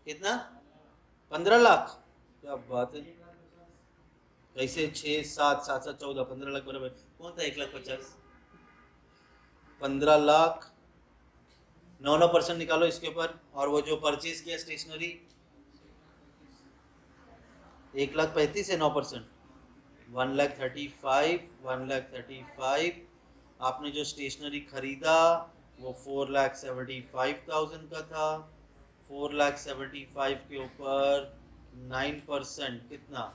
कितना, 15 लाख, क्या बात है, कैसे 6 7 7 7 14 15 लाख बराबर कौन था, 1,50,000, 15 लाख 9% निकालो इसके ऊपर, और वो जो परचेज किया स्टेशनरी 1,35,000 है 9%, 1,35,000, 1,35,000। आपने जो स्टेशनरी खरीदा वो 4,75,000 का था, 4,75,000 के ऊपर 9% कितना,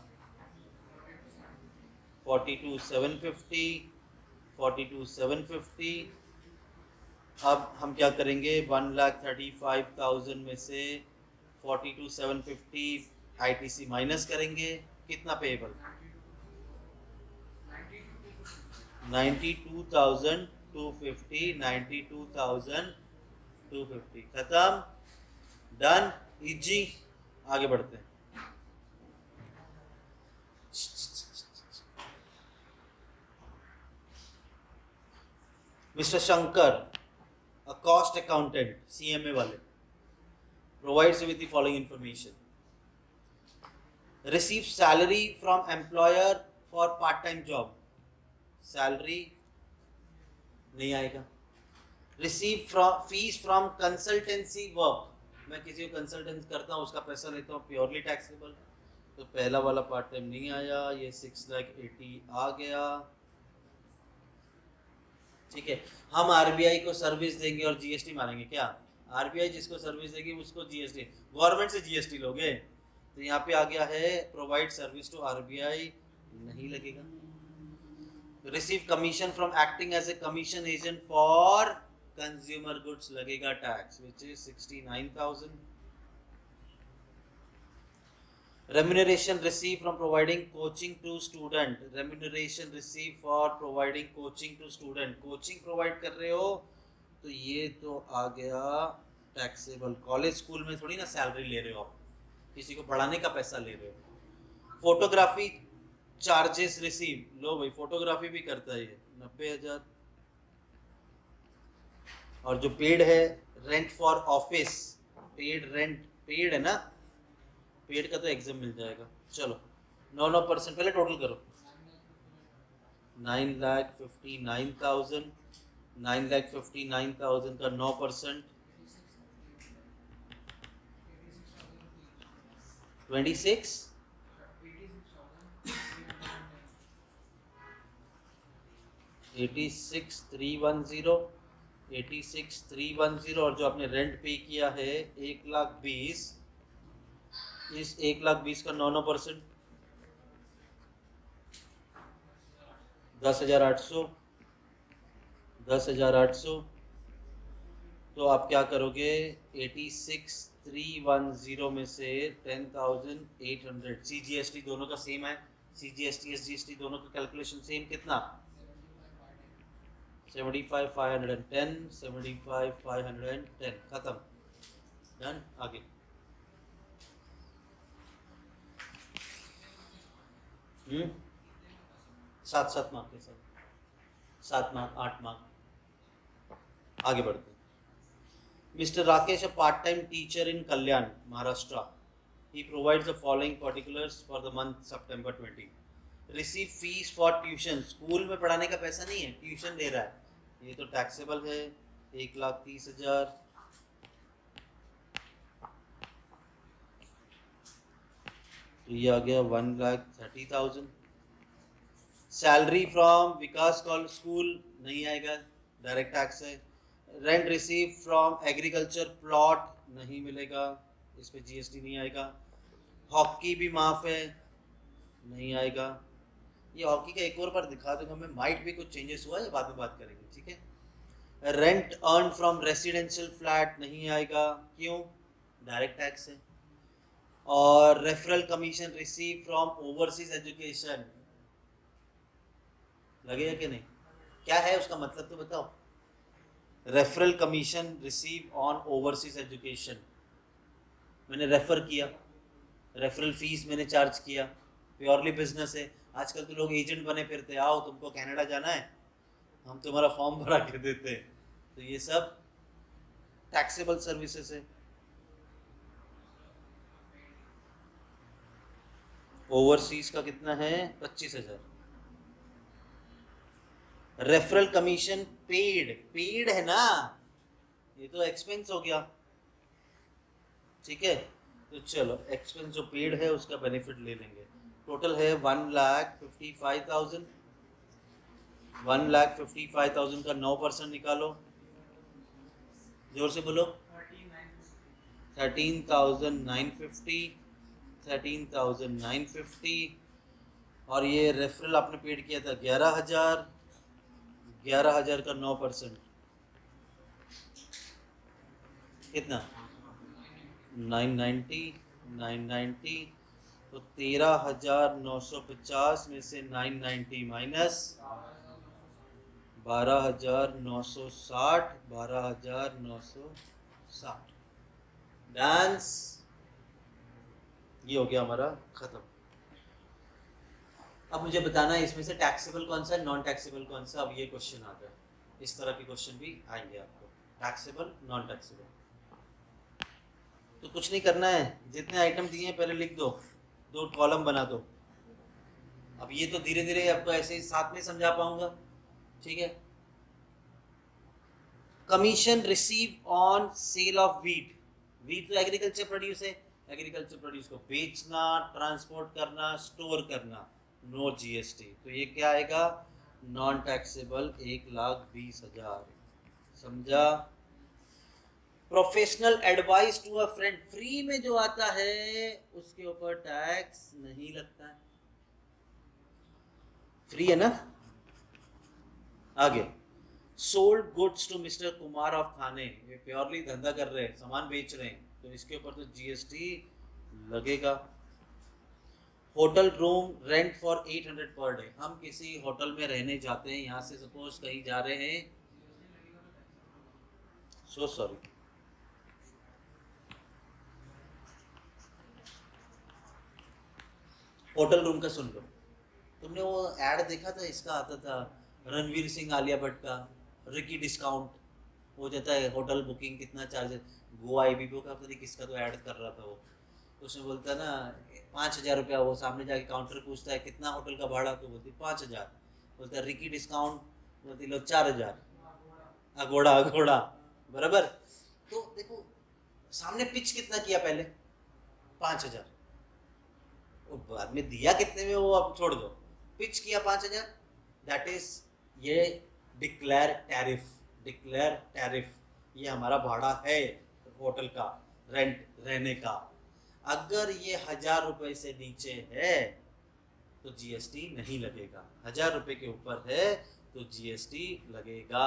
42,750, 42,750। अब हम क्या करेंगे, 1,35,000 में से 42,750 आईटीसी माइनस करेंगे, कितना पेएबल, 92,250, 92,250, खत्म, डन, इजी। आगे बढ़ते हैं। Mister Shankar, a cost accountant, CMA वाले, provides you with the following information. Receive salary from employer for part-time job, salary नहीं आएगा। Receive fees from consultancy work, मैं किसी को कंसल्टेंस करता हूँ, उसका पैसा लेता हूँ, प्योरली टैक्सेबल, तो पहला वाला पार्ट टाइम नहीं आया, ये 6,80,000 आ गया, ठीक है। हम आरबीआई को सर्विस देंगे और जीएसटी मारेंगे क्या, आरबीआई जिसको सर्विस देगी उसको जीएसटी, गवर्नमेंट से जीएसटी लोगे, तो यहाँ पे आ गया है प्रोवाइड सर्विस टू आरबीआई, नहीं लगेगा। Receive commission from acting as a commission agent for consumer goods, लगेगा tax, which is 69,000। Remuneration received from providing coaching to student, remuneration received for providing coaching to student, coaching provide कर रहे हो तो ये तो आ गया टैक्सेबल, कॉलेज स्कूल में थोड़ी ना सैलरी ले रहे हो आप, किसी को पढ़ाने का पैसा ले रहे हो। फोटोग्राफी चार्जेस रिसीव, लो भाई फोटोग्राफी भी करता है ये 90,000। और जो पेड है, rent for office, paid rent, paid है ना, पेड का तो एग्जाम मिल जाएगा। चलो 9% पहले टोटल करो, 9,59,000, 9,59,000 का 9%, 26, 86,310, 86,310, और जो आपने रेंट पे किया है 1,20,000, इस 1,20,000 का 9%, 10,800, 10,800। तो आप क्या करोगे, 86,310 में से 10,800, CGST दोनों का सेम है, CGST SGST दोनों का कैलकुलेशन सेम, कितना 75,510, 75,510, खत्म, डन। आगे सात सात मार्क के साथ, 7 मार्क 8 मार्क। आगे बढ़ते हैं। Mr. Rakesh, a part-time teacher in Kalyan, Maharashtra. He provides the following particulars for the month September 20. Receive fees for tuition. School में पढ़ाने का पैसा नहीं है, ट्यूशन ले रहा है, ये तो टैक्सेबल है। 1,30,000। तो ये आ गया 1,30,000। Salary from Vikas college school नहीं आएगा, डायरेक्ट टैक्स है। Rent receive from agriculture plot नहीं मिलेगा, इस पे जीएसटी नहीं आएगा। हॉकी भी माफ है, नहीं आएगा। ये हॉकी का एक और बार दिखा दूंगा मैं, माइट भी कुछ चेंजेस हुआ है, बाद में बात करेंगे, ठीक है। Rent earn from residential flat नहीं आएगा, क्यों, डायरेक्ट टैक्स है। और referral commission receive from overseas education लगेगा कि नहीं, क्या है उसका मतलब तो बताओ। Referral commission receive on overseas education, मैंने रेफर किया, रेफरल फीस मैंने चार्ज किया, प्योरली बिजनेस है। आजकल तो लोग एजेंट बने फिरते, आओ तुमको कनाडा जाना है, हम तुम्हारा फॉर्म भरा के देते हैं, तो ये सब टैक्सेबल सर्विसेज है। ओवरसीज का कितना है, 25,000। रेफरल कमीशन पेड, पेड है ना, ये तो एक्सपेंस हो गया, ठीक है। तो चलो एक्सपेंस जो पेड है उसका बेनिफिट ले लेंगे। टोटल है 1,55,000। 1,55,000 का 9% निकालो, जोर से बोलो। 13,950, 13,950। और ये रेफरल आपने पेड किया था 11,000, 11,000 का 9% कितना, 990, 990। तो 13,950 में से 990 माइनस 12,960, 12,960। डांस, ये हो गया हमारा खत्म। अब मुझे बताना है इसमें से टैक्सेबल कौन सा है, नॉन टैक्सेबल कौन सा। अब ये क्वेश्चन आ गया, इस तरह के क्वेश्चन भी आएंगे आपको, टैक्सेबल नॉन टैक्सेबल। तो कुछ नहीं करना है, जितने आइटम दिए हैं पहले लिख दो, 2 कॉलम बना दो। अब ये तो धीरे धीरे आपको ऐसे ही साथ में समझा पाऊंगा, ठीक है। Commission receive on sale of wheat, wheat तो एग्रीकल्चर प्रोड्यूस है, एग्रीकल्चर प्रोड्यूस को बेचना, ट्रांसपोर्ट करना, स्टोर करना, नो जीएसटी। तो ये क्या आएगा, नॉन टैक्सेबल 1,20,000, समझा। Professional advice to a friend, free में जो आता है उसके ऊपर टैक्स नहीं लगता है, फ्री है ना। आगे, sold goods to mister Kumar of Thane, ये प्योरली धंधा कर रहे हैं, सामान बेच रहे हैं, तो इसके ऊपर तो जीएसटी लगेगा। Hotel room rent for 800 per day, हम किसी होटल में रहने जाते हैं, यहाँ से सपोज कहीं जा रहे हैं, सो सॉरी, होटल रूम का सुन लो। तुमने वो ऐड देखा था, इसका आता था रणवीर सिंह आलिया भट्ट का, रिकी डिस्काउंट हो जाता है, होटल बुकिंग कितना चार्ज, गोवा IBPO का पता नहीं किसका तो ऐड कर रहा था वो, उसमें बोलता है ना 5,000 रुपया, वो सामने जाके काउंटर पूछता है कितना होटल का भाड़ा, तो बोलती 5,000, बोलता है रिकी डिस्काउंट, बोलती लो 4,000, अघोड़ा अघोड़ा, बराबर। तो देखो सामने पिच कितना किया पहले, 5,000, बाद में दिया कितने में वो आप छोड़ दो, पिच किया 5,000, दैट इज ये डिक्लेयर टैरिफ, डिक्लेयर टैरिफ, ये हमारा भाड़ा है होटल का, रेंट रहने का। अगर ये 1,000 रुपए से नीचे है तो जीएसटी नहीं लगेगा। 1000 रुपये के ऊपर है तो जीएसटी लगेगा।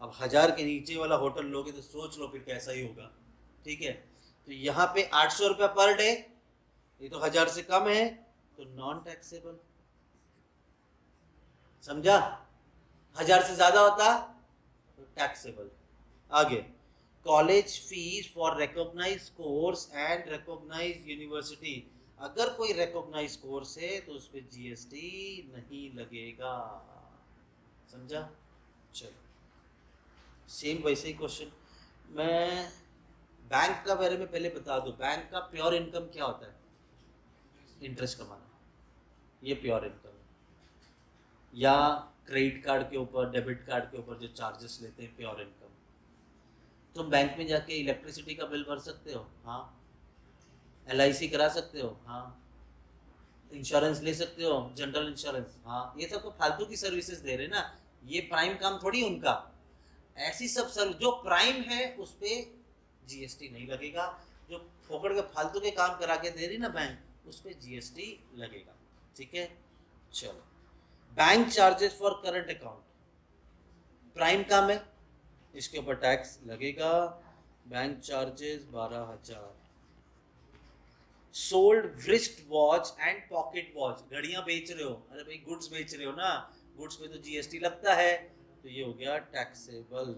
अब 1000 के नीचे वाला होटल लोगे तो सोच लो फिर कैसा ही होगा। ठीक है, तो यहाँ पे 800 रुपया पर डे, ये तो 1000 से कम है तो नॉन टैक्सेबल। समझा? 1000 से ज्यादा होता तो टैक्सेबल। आगे, college fees for recognised course and recognised university, अगर कोई रिकॉग्नाइज्ड कोर्स है तो उस पर जीएसटी नहीं लगेगा। समझा? चलो, सेम वैसे ही क्वेश्चन। मैं बैंक का बारे में पहले बता दूं, बैंक का प्योर इनकम क्या होता है? इंटरेस्ट कमाना, ये प्योर इनकम है। या क्रेडिट कार्ड के ऊपर, डेबिट कार्ड के ऊपर जो चार्जेस लेते हैं, प्योर इनकम। तुम बैंक में जाके इलेक्ट्रिसिटी का बिल भर सकते हो, हाँ। LIC करा सकते हो, हाँ। इंश्योरेंस ले सकते हो, जनरल इंश्योरेंस, हाँ। ये सब तो फालतू की सर्विसेज दे रहे ना, ये प्राइम काम थोड़ी उनका। ऐसी सब सर्विस जो प्राइम है उस पर जीएसटी नहीं लगेगा। जो फोकट के फालतू के काम करा के दे रही ना बैंक, उस पर जीएसटी लगेगा। ठीक है, चलो। Bank charges for current account, prime काम है, इसके ऊपर टैक्स लगेगा। Bank charges 12,000। Sold wrist watch and pocket watch, घड़ियां बेच रहे हो, अरे भाई गुड्स बेच रहे हो ना, गुड्स पे तो जीएसटी लगता है, तो ये हो गया taxable.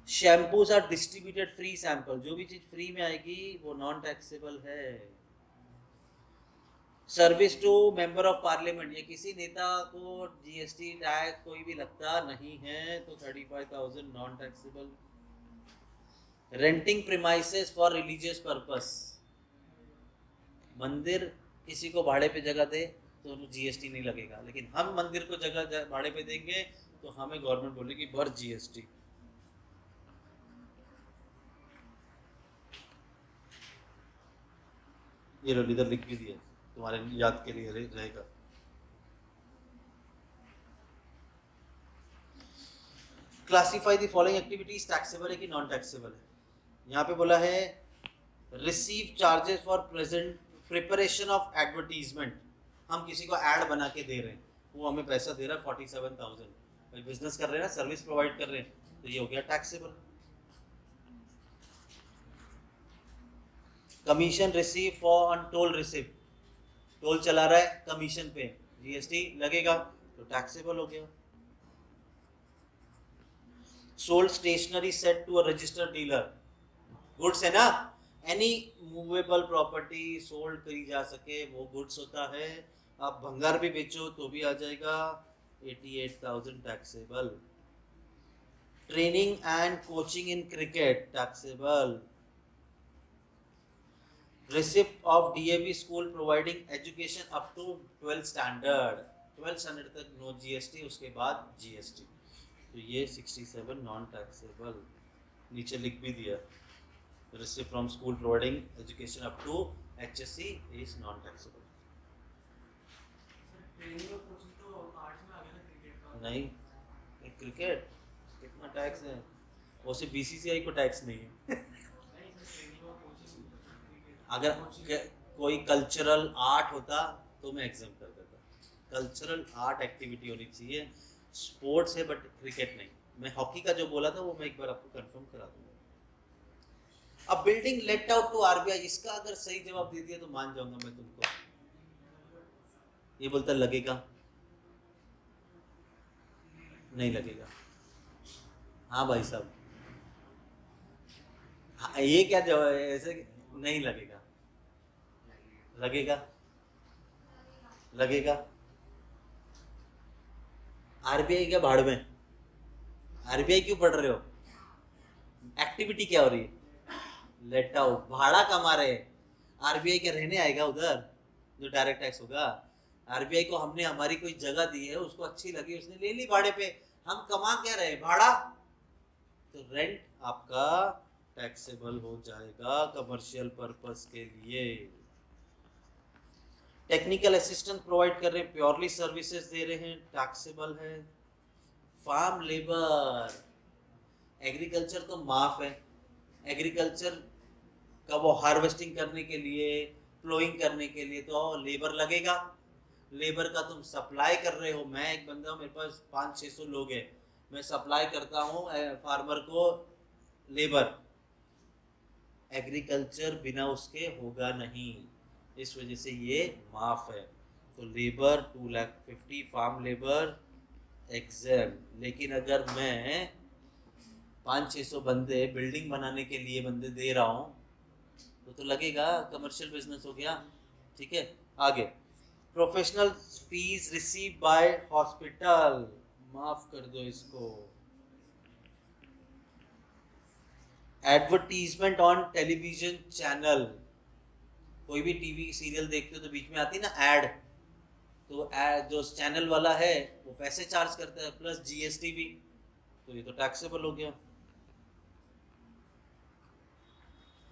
Shampoos are distributed free sample, जो भी चीज फ्री में आएगी वो नॉन टैक्सेबल है। Service to member of parliament, ये किसी नेता को जीएसटी टैक्स कोई भी लगता नहीं है तो 35,000 non taxable. Renting premises for religious purpose, मंदिर किसी को भाड़े पे जगह दे तो जीएसटी नहीं लगेगा, लेकिन हम मंदिर को जगह भाड़े पे देंगे तो हमें गवर्नमेंट बोलेगी भर जीएसटी। ये लो, इधर लिख भी दिया, तुम्हारे याद के लिए रहेगा। Classify the following activities, taxable है कि नॉन टैक्सेबल है। यहाँ पे बोला है receive charges for present preparation of advertisement, हम किसी को ऐड बना के दे रहे हैं, वो हमें पैसा दे रहा है 47,000, भाई बिजनेस कर रहे हैं ना, सर्विस प्रोवाइड कर रहे हैं, तो ये हो गया taxable. Commission receive for on toll receipt, toll चला रहा है कमीशन पे, जीएसटी लगेगा तो टैक्सेबल हो गया। Sold stationery set to a registered dealer, goods है ना, एनी मूवेबल प्रॉपर्टी सोल्ड करी जा सके वो गुड्स होता है। आप भंगार भी बेचो तो भी आ जाएगा, 88,000 taxable. Training and coaching in cricket taxable. Receipt of DAV school providing education up to 12th standard, 12th standard तक नो जीएसटी, उसके बाद जीएसटी, तो ये 67 नॉन टैक्सेबल। नीचे लिख भी दिया, receipt from school providing education up to HSC is non taxable. नहीं, क्रिकेट कितना टैक्स है, वो सिर्फ BCCI को टैक्स नहीं है। अगर कोई कल्चरल आर्ट होता तो मैं एग्जाम कर देता, कल्चरल आर्ट एक्टिविटी होनी चाहिए। स्पोर्ट्स है बट क्रिकेट नहीं। मैं हॉकी का जो बोला था वो मैं एक बार आपको कंफर्म करा दूंगा। अब building let out to RBI, इसका अगर सही जवाब दे दिया तो मान जाऊंगा मैं तुमको। ये बोलता लगेगा, नहीं लगेगा। हाँ भाई साहब, हाँ, ये क्या जवाब है ऐसे? नहीं लगेगा, लगेगा, लगेगा। RBI क्या भाड़ में, RBI क्यों पढ़ रहे हो? एक्टिविटी क्या हो रही है? लेट आउट, भाड़ा कमा रहे हैं। RBI क्या रहने आएगा उधर जो डायरेक्ट टैक्स होगा? RBI को हमने हमारी कोई जगह दी है, उसको अच्छी लगी, उसने ले ली भाड़े पे, हम कमा क्या रहे? भाड़ा। तो रेंट आपका टैक्सेबल हो जाएगा कमर्शियल पर्पस के लिए। टेक्निकल असिस्टेंस प्रोवाइड कर रहे हैं, प्योरली सर्विसेज दे रहे हैं, टैक्सेबल है। फार्म लेबर, एग्रीकल्चर तो माफ है, एग्रीकल्चर का वो हार्वेस्टिंग करने के लिए फ्लोइंग करने के लिए तो लेबर लगेगा, लेबर का तुम सप्लाई कर रहे हो। मैं एक बंदा हूँ, मेरे पास 500-600 लोग हैं, मैं सप्लाई करता हूँ फार्मर को लेबर। एग्रीकल्चर बिना उसके होगा नहीं, इस वजह से ये माफ है। तो लेबर 2,50,000 फार्म लेबर एग्जाम। लेकिन अगर मैं 500-600 बंदे बिल्डिंग बनाने के लिए बंदे दे रहा हूँ तो लगेगा कमर्शियल बिजनेस हो गया। ठीक है, आगे professional fees receive by hospital, माफ कर दो इसको। एडवर्टीजमेंट ऑन टेलीविजन चैनल, कोई भी टीवी सीरियल देखते हो तो बीच में आती ना एड, तो जो चैनल वाला है वो पैसे चार्ज करता है प्लस जीएसटी भी, तो ये तो टैक्सेबल हो गया।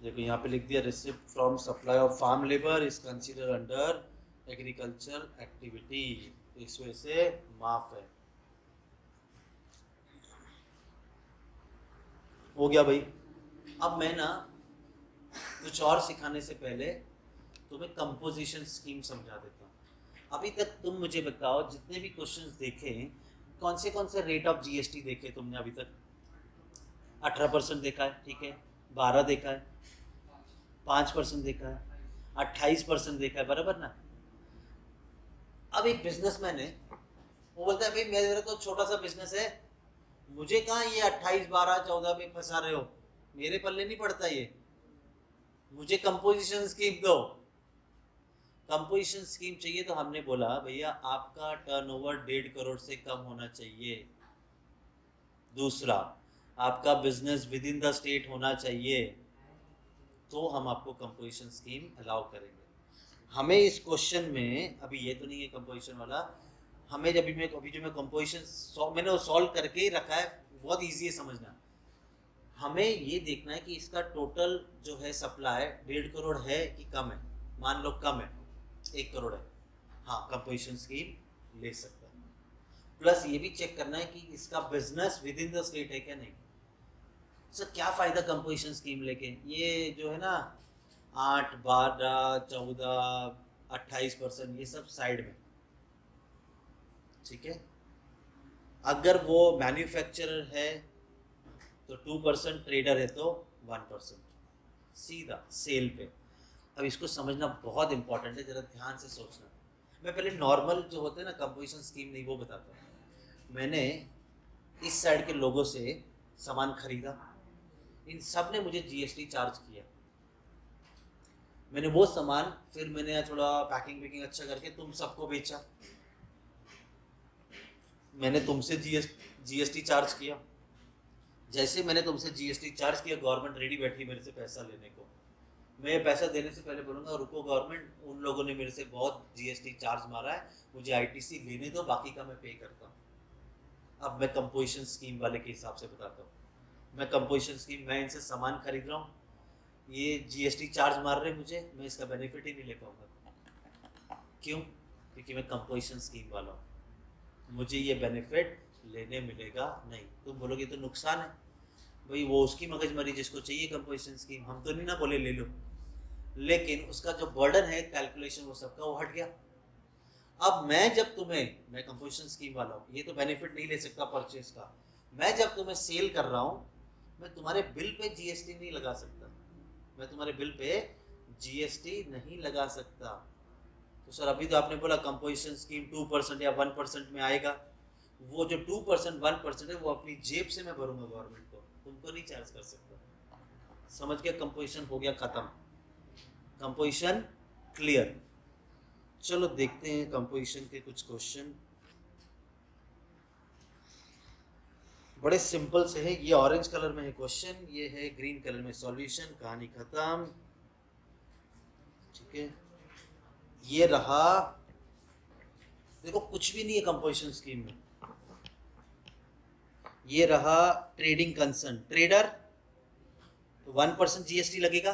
देखो यहाँ पे लिख दिया receipt from supply of farm labour is consider under agriculture activity, तो इस वजह से माफ है। हो गया भाई। अब मैं ना कुछ और सिखाने से पहले तुम्हें कंपोजिशन स्कीम समझा देता हूँ। अभी तक तुम मुझे बताओ जितने भी क्वेश्चंस देखे, कौन से रेट ऑफ जीएसटी देखे तुमने अभी तक? 18% देखा है, ठीक है, 12 देखा है, 5% देखा है, 28% देखा है, बराबर ना। अब एक बिजनेसमैन है, वो बोलता है भाई मेरा तो छोटा सा बिजनेस है, मुझे कहाँ ये 28, 12, 14 पे फंसा रहे हो, मेरे पल्ले नहीं पड़ता ये, मुझे कंपोजिशन स्कीम दो। कंपोजिशन स्कीम चाहिए तो हमने बोला भैया आपका टर्नओवर 1.5 करोड़ से कम होना चाहिए। दूसरा, आपका business with in the state होना चाहिए, तो हम आपको कंपोजिशन स्कीम अलाउ करेंगे। हमें इस क्वेश्चन में अभी ये तो नहीं है कंपोजिशन वाला, हमें जब अभी जो मैं कंपोजिशन मैंने वो सॉल्व करके ही रखा है, बहुत ईजी है समझना। हमें ये देखना है कि इसका टोटल जो है सप्लाई 1.5 करोड़ है कि कम है। मान लो कम है, 1 करोड़ है, हाँ कंपोजिशन स्कीम ले सकता है। प्लस ये भी चेक करना है कि इसका business with in the state है क्या नहीं। सर क्या फ़ायदा कंपोजिशन स्कीम लेके, ये जो है ना 8, 12, 14, 28% ये सब साइड में, ठीक है। अगर वो मैन्युफैक्चरर है तो 2%, ट्रेडर है तो 1%, सीधा सेल पे। अब इसको समझना बहुत इंपॉर्टेंट है, जरा ध्यान से सोचना। मैं पहले नॉर्मल जो होते हैं ना कंपोजिशन स्कीम नहीं वो बताता हूँ। मैंने इस साइड के लोगों से सामान खरीदा, इन सब ने मुझे जीएसटी चार्ज किया। मैंने वो सामान फिर मैंने थोड़ा पैकिंग अच्छा करके तुम सबको बेचा, मैंने तुमसे जीएसटी चार्ज किया। जैसे मैंने तुमसे जीएसटी चार्ज किया, गवर्नमेंट रेडी बैठी मेरे से पैसा लेने को। मैं पैसा देने से पहले बोलूँगा रुको गवर्नमेंट, उन लोगों ने मेरे से बहुत जीएसटी चार्ज मारा है, मुझे आईटीसी लेने दो, बाकी का मैं पे करता हूँ। अब मैं कंपोजिशन स्कीम वाले के हिसाब से बताता हूँ। मैं कंपोजिशन स्कीम, मैं इनसे सामान खरीद रहा हूँ, ये जीएसटी चार्ज मार रहे मुझे, मैं इसका बेनिफिट ही नहीं ले पाऊँगा। क्यों? क्योंकि मैं कंपोजिशन स्कीम वाला हूँ, मुझे ये बेनिफिट लेने मिलेगा नहीं। तुम बोलोगे तो नुकसान है, भाई वो उसकी मगजमारी जिसको चाहिए कंपोजिशन स्कीम, हम तो नहीं ना बोले ले लो, लेकिन उसका जो बर्डन है कैलकुलेशन वो सबका वो हट गया। अब मैं कंपोजिशन स्कीम वाला हूँ, ये तो बेनिफिट नहीं ले सकता परचेज का। मैं जब तुम्हें सेल कर रहा हूँ, मैं तुम्हारे बिल पे जीएसटी नहीं लगा सकता, मैं तुम्हारे बिल पे जीएसटी नहीं लगा सकता। तो सर अभी तो आपने बोला कंपोजिशन स्कीम 2% या 1% में आएगा, वो जो 2%, 1% है वो अपनी जेब से मैं भरूंगा गवर्नमेंट को, तुमको नहीं चार्ज कर सकता। समझ गया? कंपोजिशन हो गया खत्म, कंपोजिशन क्लियर। चलो देखते हैं कंपोजिशन के कुछ क्वेश्चन, बड़े सिंपल से है। ये ऑरेंज कलर में है क्वेश्चन, ये है ग्रीन कलर में सॉल्यूशन, कहानी खत्म। ठीक है, ये रहा, देखो कुछ भी नहीं है कंपोजिशन स्कीम में। ये रहा ट्रेडिंग कंसर्न, ट्रेडर तो 1% जीएसटी लगेगा,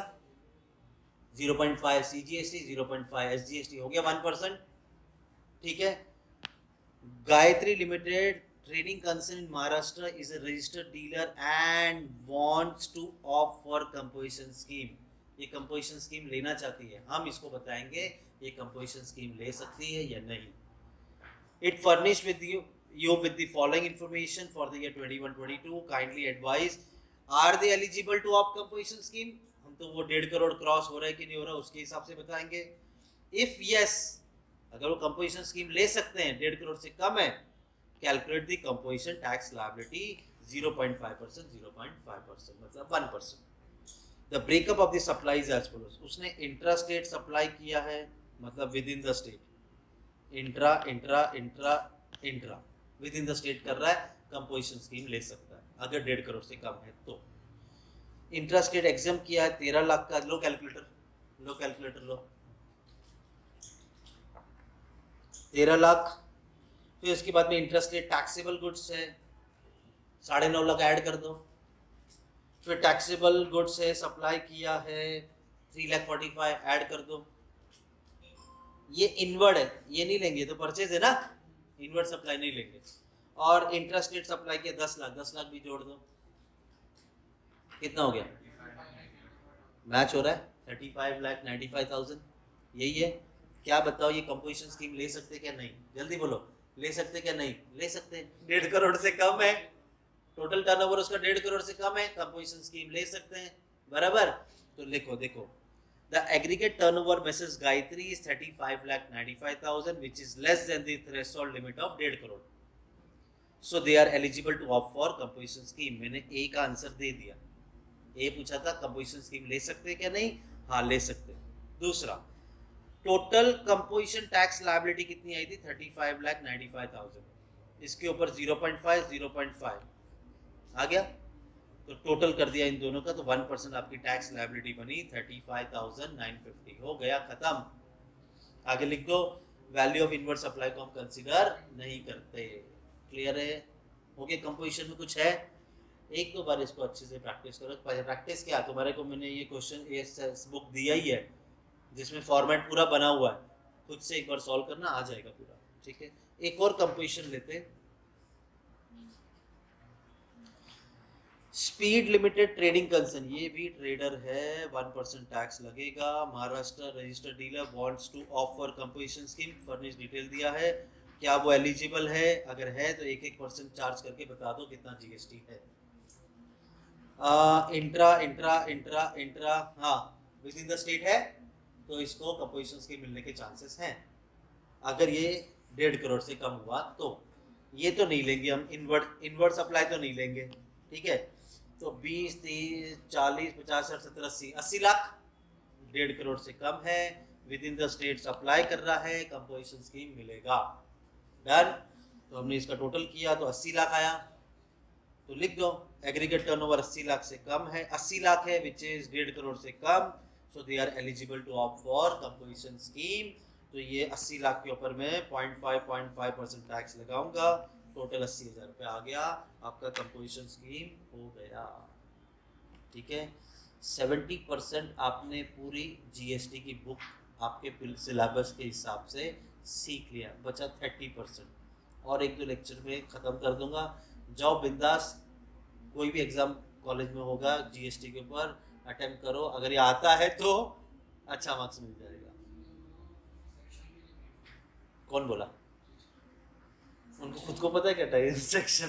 0.5 सीजीएसटी, 0.5 एसजीएसटी, हो गया 1%। ठीक है, Gayatri limited trading concern in Maharashtra is a registered dealer and wants to opt for composition scheme, ये कंपोजिशन स्कीम लेना चाहती है, हम इसको बताएंगे ये कंपोजिशन स्कीम ले सकती है या नहीं। It furnish with you with the following information for the year 21-22. Kindly advise, are they eligible to opt composition scheme? हम तो वो 1.5 करोड़ क्रॉस हो रहा है कि नहीं हो रहा उसके हिसाब से बताएंगे। इफ यस, अगर वो कंपोजिशन स्कीम ले सकते हैं, 1.5 करोड़ से कम है, calculate the composition tax liability 0.5%, 0.5% मतलब 1%। The breakup of the supplies as follows, उसने इंट्रा स्टेट सप्लाई किया है, मतलब within the state, intra intra intra intra within the state कर रहा है, कंपोजिशन स्कीम ले सकता है अगर 1.5 करोड़ से कम है तो। इंट्रा स्टेट एग्जाम किया है 13 लाख का, लो कैलकुलेटर लो 13 लाख। फिर उसके बाद में इंट्रा स्टेट टैक्सेबल गुड्स है 9.5 लाख ऐड कर दो। फिर टैक्सेबल गुड्स है सप्लाई किया है 3,45,000 ऐड कर दो। ये इनवर्ड है, ये नहीं लेंगे, तो परचेज है ना, इनवर्ड सप्लाई नहीं लेंगे। और इंट्रा स्टेट सप्लाई किया 10 लाख, 10 लाख भी जोड़ दो, कितना हो गया, मैच हो रहा है 35,95,000, यही है। क्या बताओ ये कंपोजिशन स्कीम ले सकते क्या नहीं, जल्दी बोलो, ले सकते क्या नहीं, ले सकते। 1.5 करोड़ से कम है, टोटल टर्नओवर उसका 1.5 करोड़ से कम है, कंपोजिशन स्कीम ले सकते हैं, बराबर। तो लिखो, देखो the aggregate turnover Mrs. Gayatri is 35,95,000 which is less than the threshold limit of 1.5 crore, so they are eligible to opt for composition scheme। मैंने ए का आंसर दे दिया, ए पूछा था कंपोजिशन स्कीम ले सकते क्या नहीं, हाँ ले सकते। दूसरा, टोटल कंपोजिशन टैक्स लायबिलिटी कितनी आई थी 35,95,000, इसके ऊपर 0.5 0.5 आ गया, तो टोटल कर दिया इन दोनों का, तो 1% आपकी टैक्स लायबिलिटी बनी 35,950, हो गया खत्म। आगे लिख दो, वैल्यू ऑफ इनवर्ड सप्लाई को हम कंसीडर नहीं करते। क्लियर है, हो गया। कंपोजिशन में कुछ है, एक दो बार इसको अच्छे से प्रैक्टिस करो। प्रैक्टिस क्या, तुम्हारे को मैंने ये क्वेश्चन ये बुक दिया ही है जिसमें फॉर्मेट पूरा बना हुआ है, खुद से एक बार सॉल्व करना, आ जाएगा पूरा, ठीक है। एक और कंपोजिशन लेते हैं, स्पीड लिमिटेड ट्रेडिंग कंसर्न, ये भी ट्रेडर है, 1% टैक्स लगेगा। Maharashtra registered dealer wants to offer composition scheme, furnish detail दिया है, क्या वो एलिजिबल है, अगर है तो 1% चार्ज करके बता दो कितना जीएसटी है। इंट्रा इंट्रा इंट्रा इंट्रा, हाँ विद इन द स्टेट है, तो इसको कंपोजिशन स्कीम मिलने के चांसेस हैं अगर ये 1.5 करोड़ से कम हुआ तो। ये तो नहीं लेंगे हम, इनवर्ड सप्लाई तो नहीं लेंगे, ठीक है। तो 20, 30, 40, 50, 60, 70, 80, 80 लाख 1.5 करोड़ से कम है, with in the state supply कर रहा है, कंपोजिशन स्कीम मिलेगा। डन। तो हमने इसका टोटल किया तो 80 लाख आया, तो लिख दो एग्रीगेट टर्नओवर 80 लाख से कम है, 80 लाख है विच इज 1.5 करोड़ से कम, so they are eligible to opt for composition scheme. तो ये 80 लाख के ऊपर मैं 0.5% टैक्स लगाऊंगा, टोटल 80,000 रुपये आ गया, आपका कंपोजिशन स्कीम हो गया, ठीक है। 70% आपने पूरी जीएसटी की बुक आपके सिलेबस के हिसाब से सीख लिया, बचा 30%, और एक दो लेक्चर में ख़त्म कर दूंगा। जाओ बिंदास, कोई भी एग्ज़ाम कॉलेज में होगा जीएसटी के ऊपर अटेम्प्ट करो, अगर ये आता है तो अच्छा मार्क्स मिल जाएगा। कौन बोला, उनको खुद को पता है क्या टाइप सेक्शन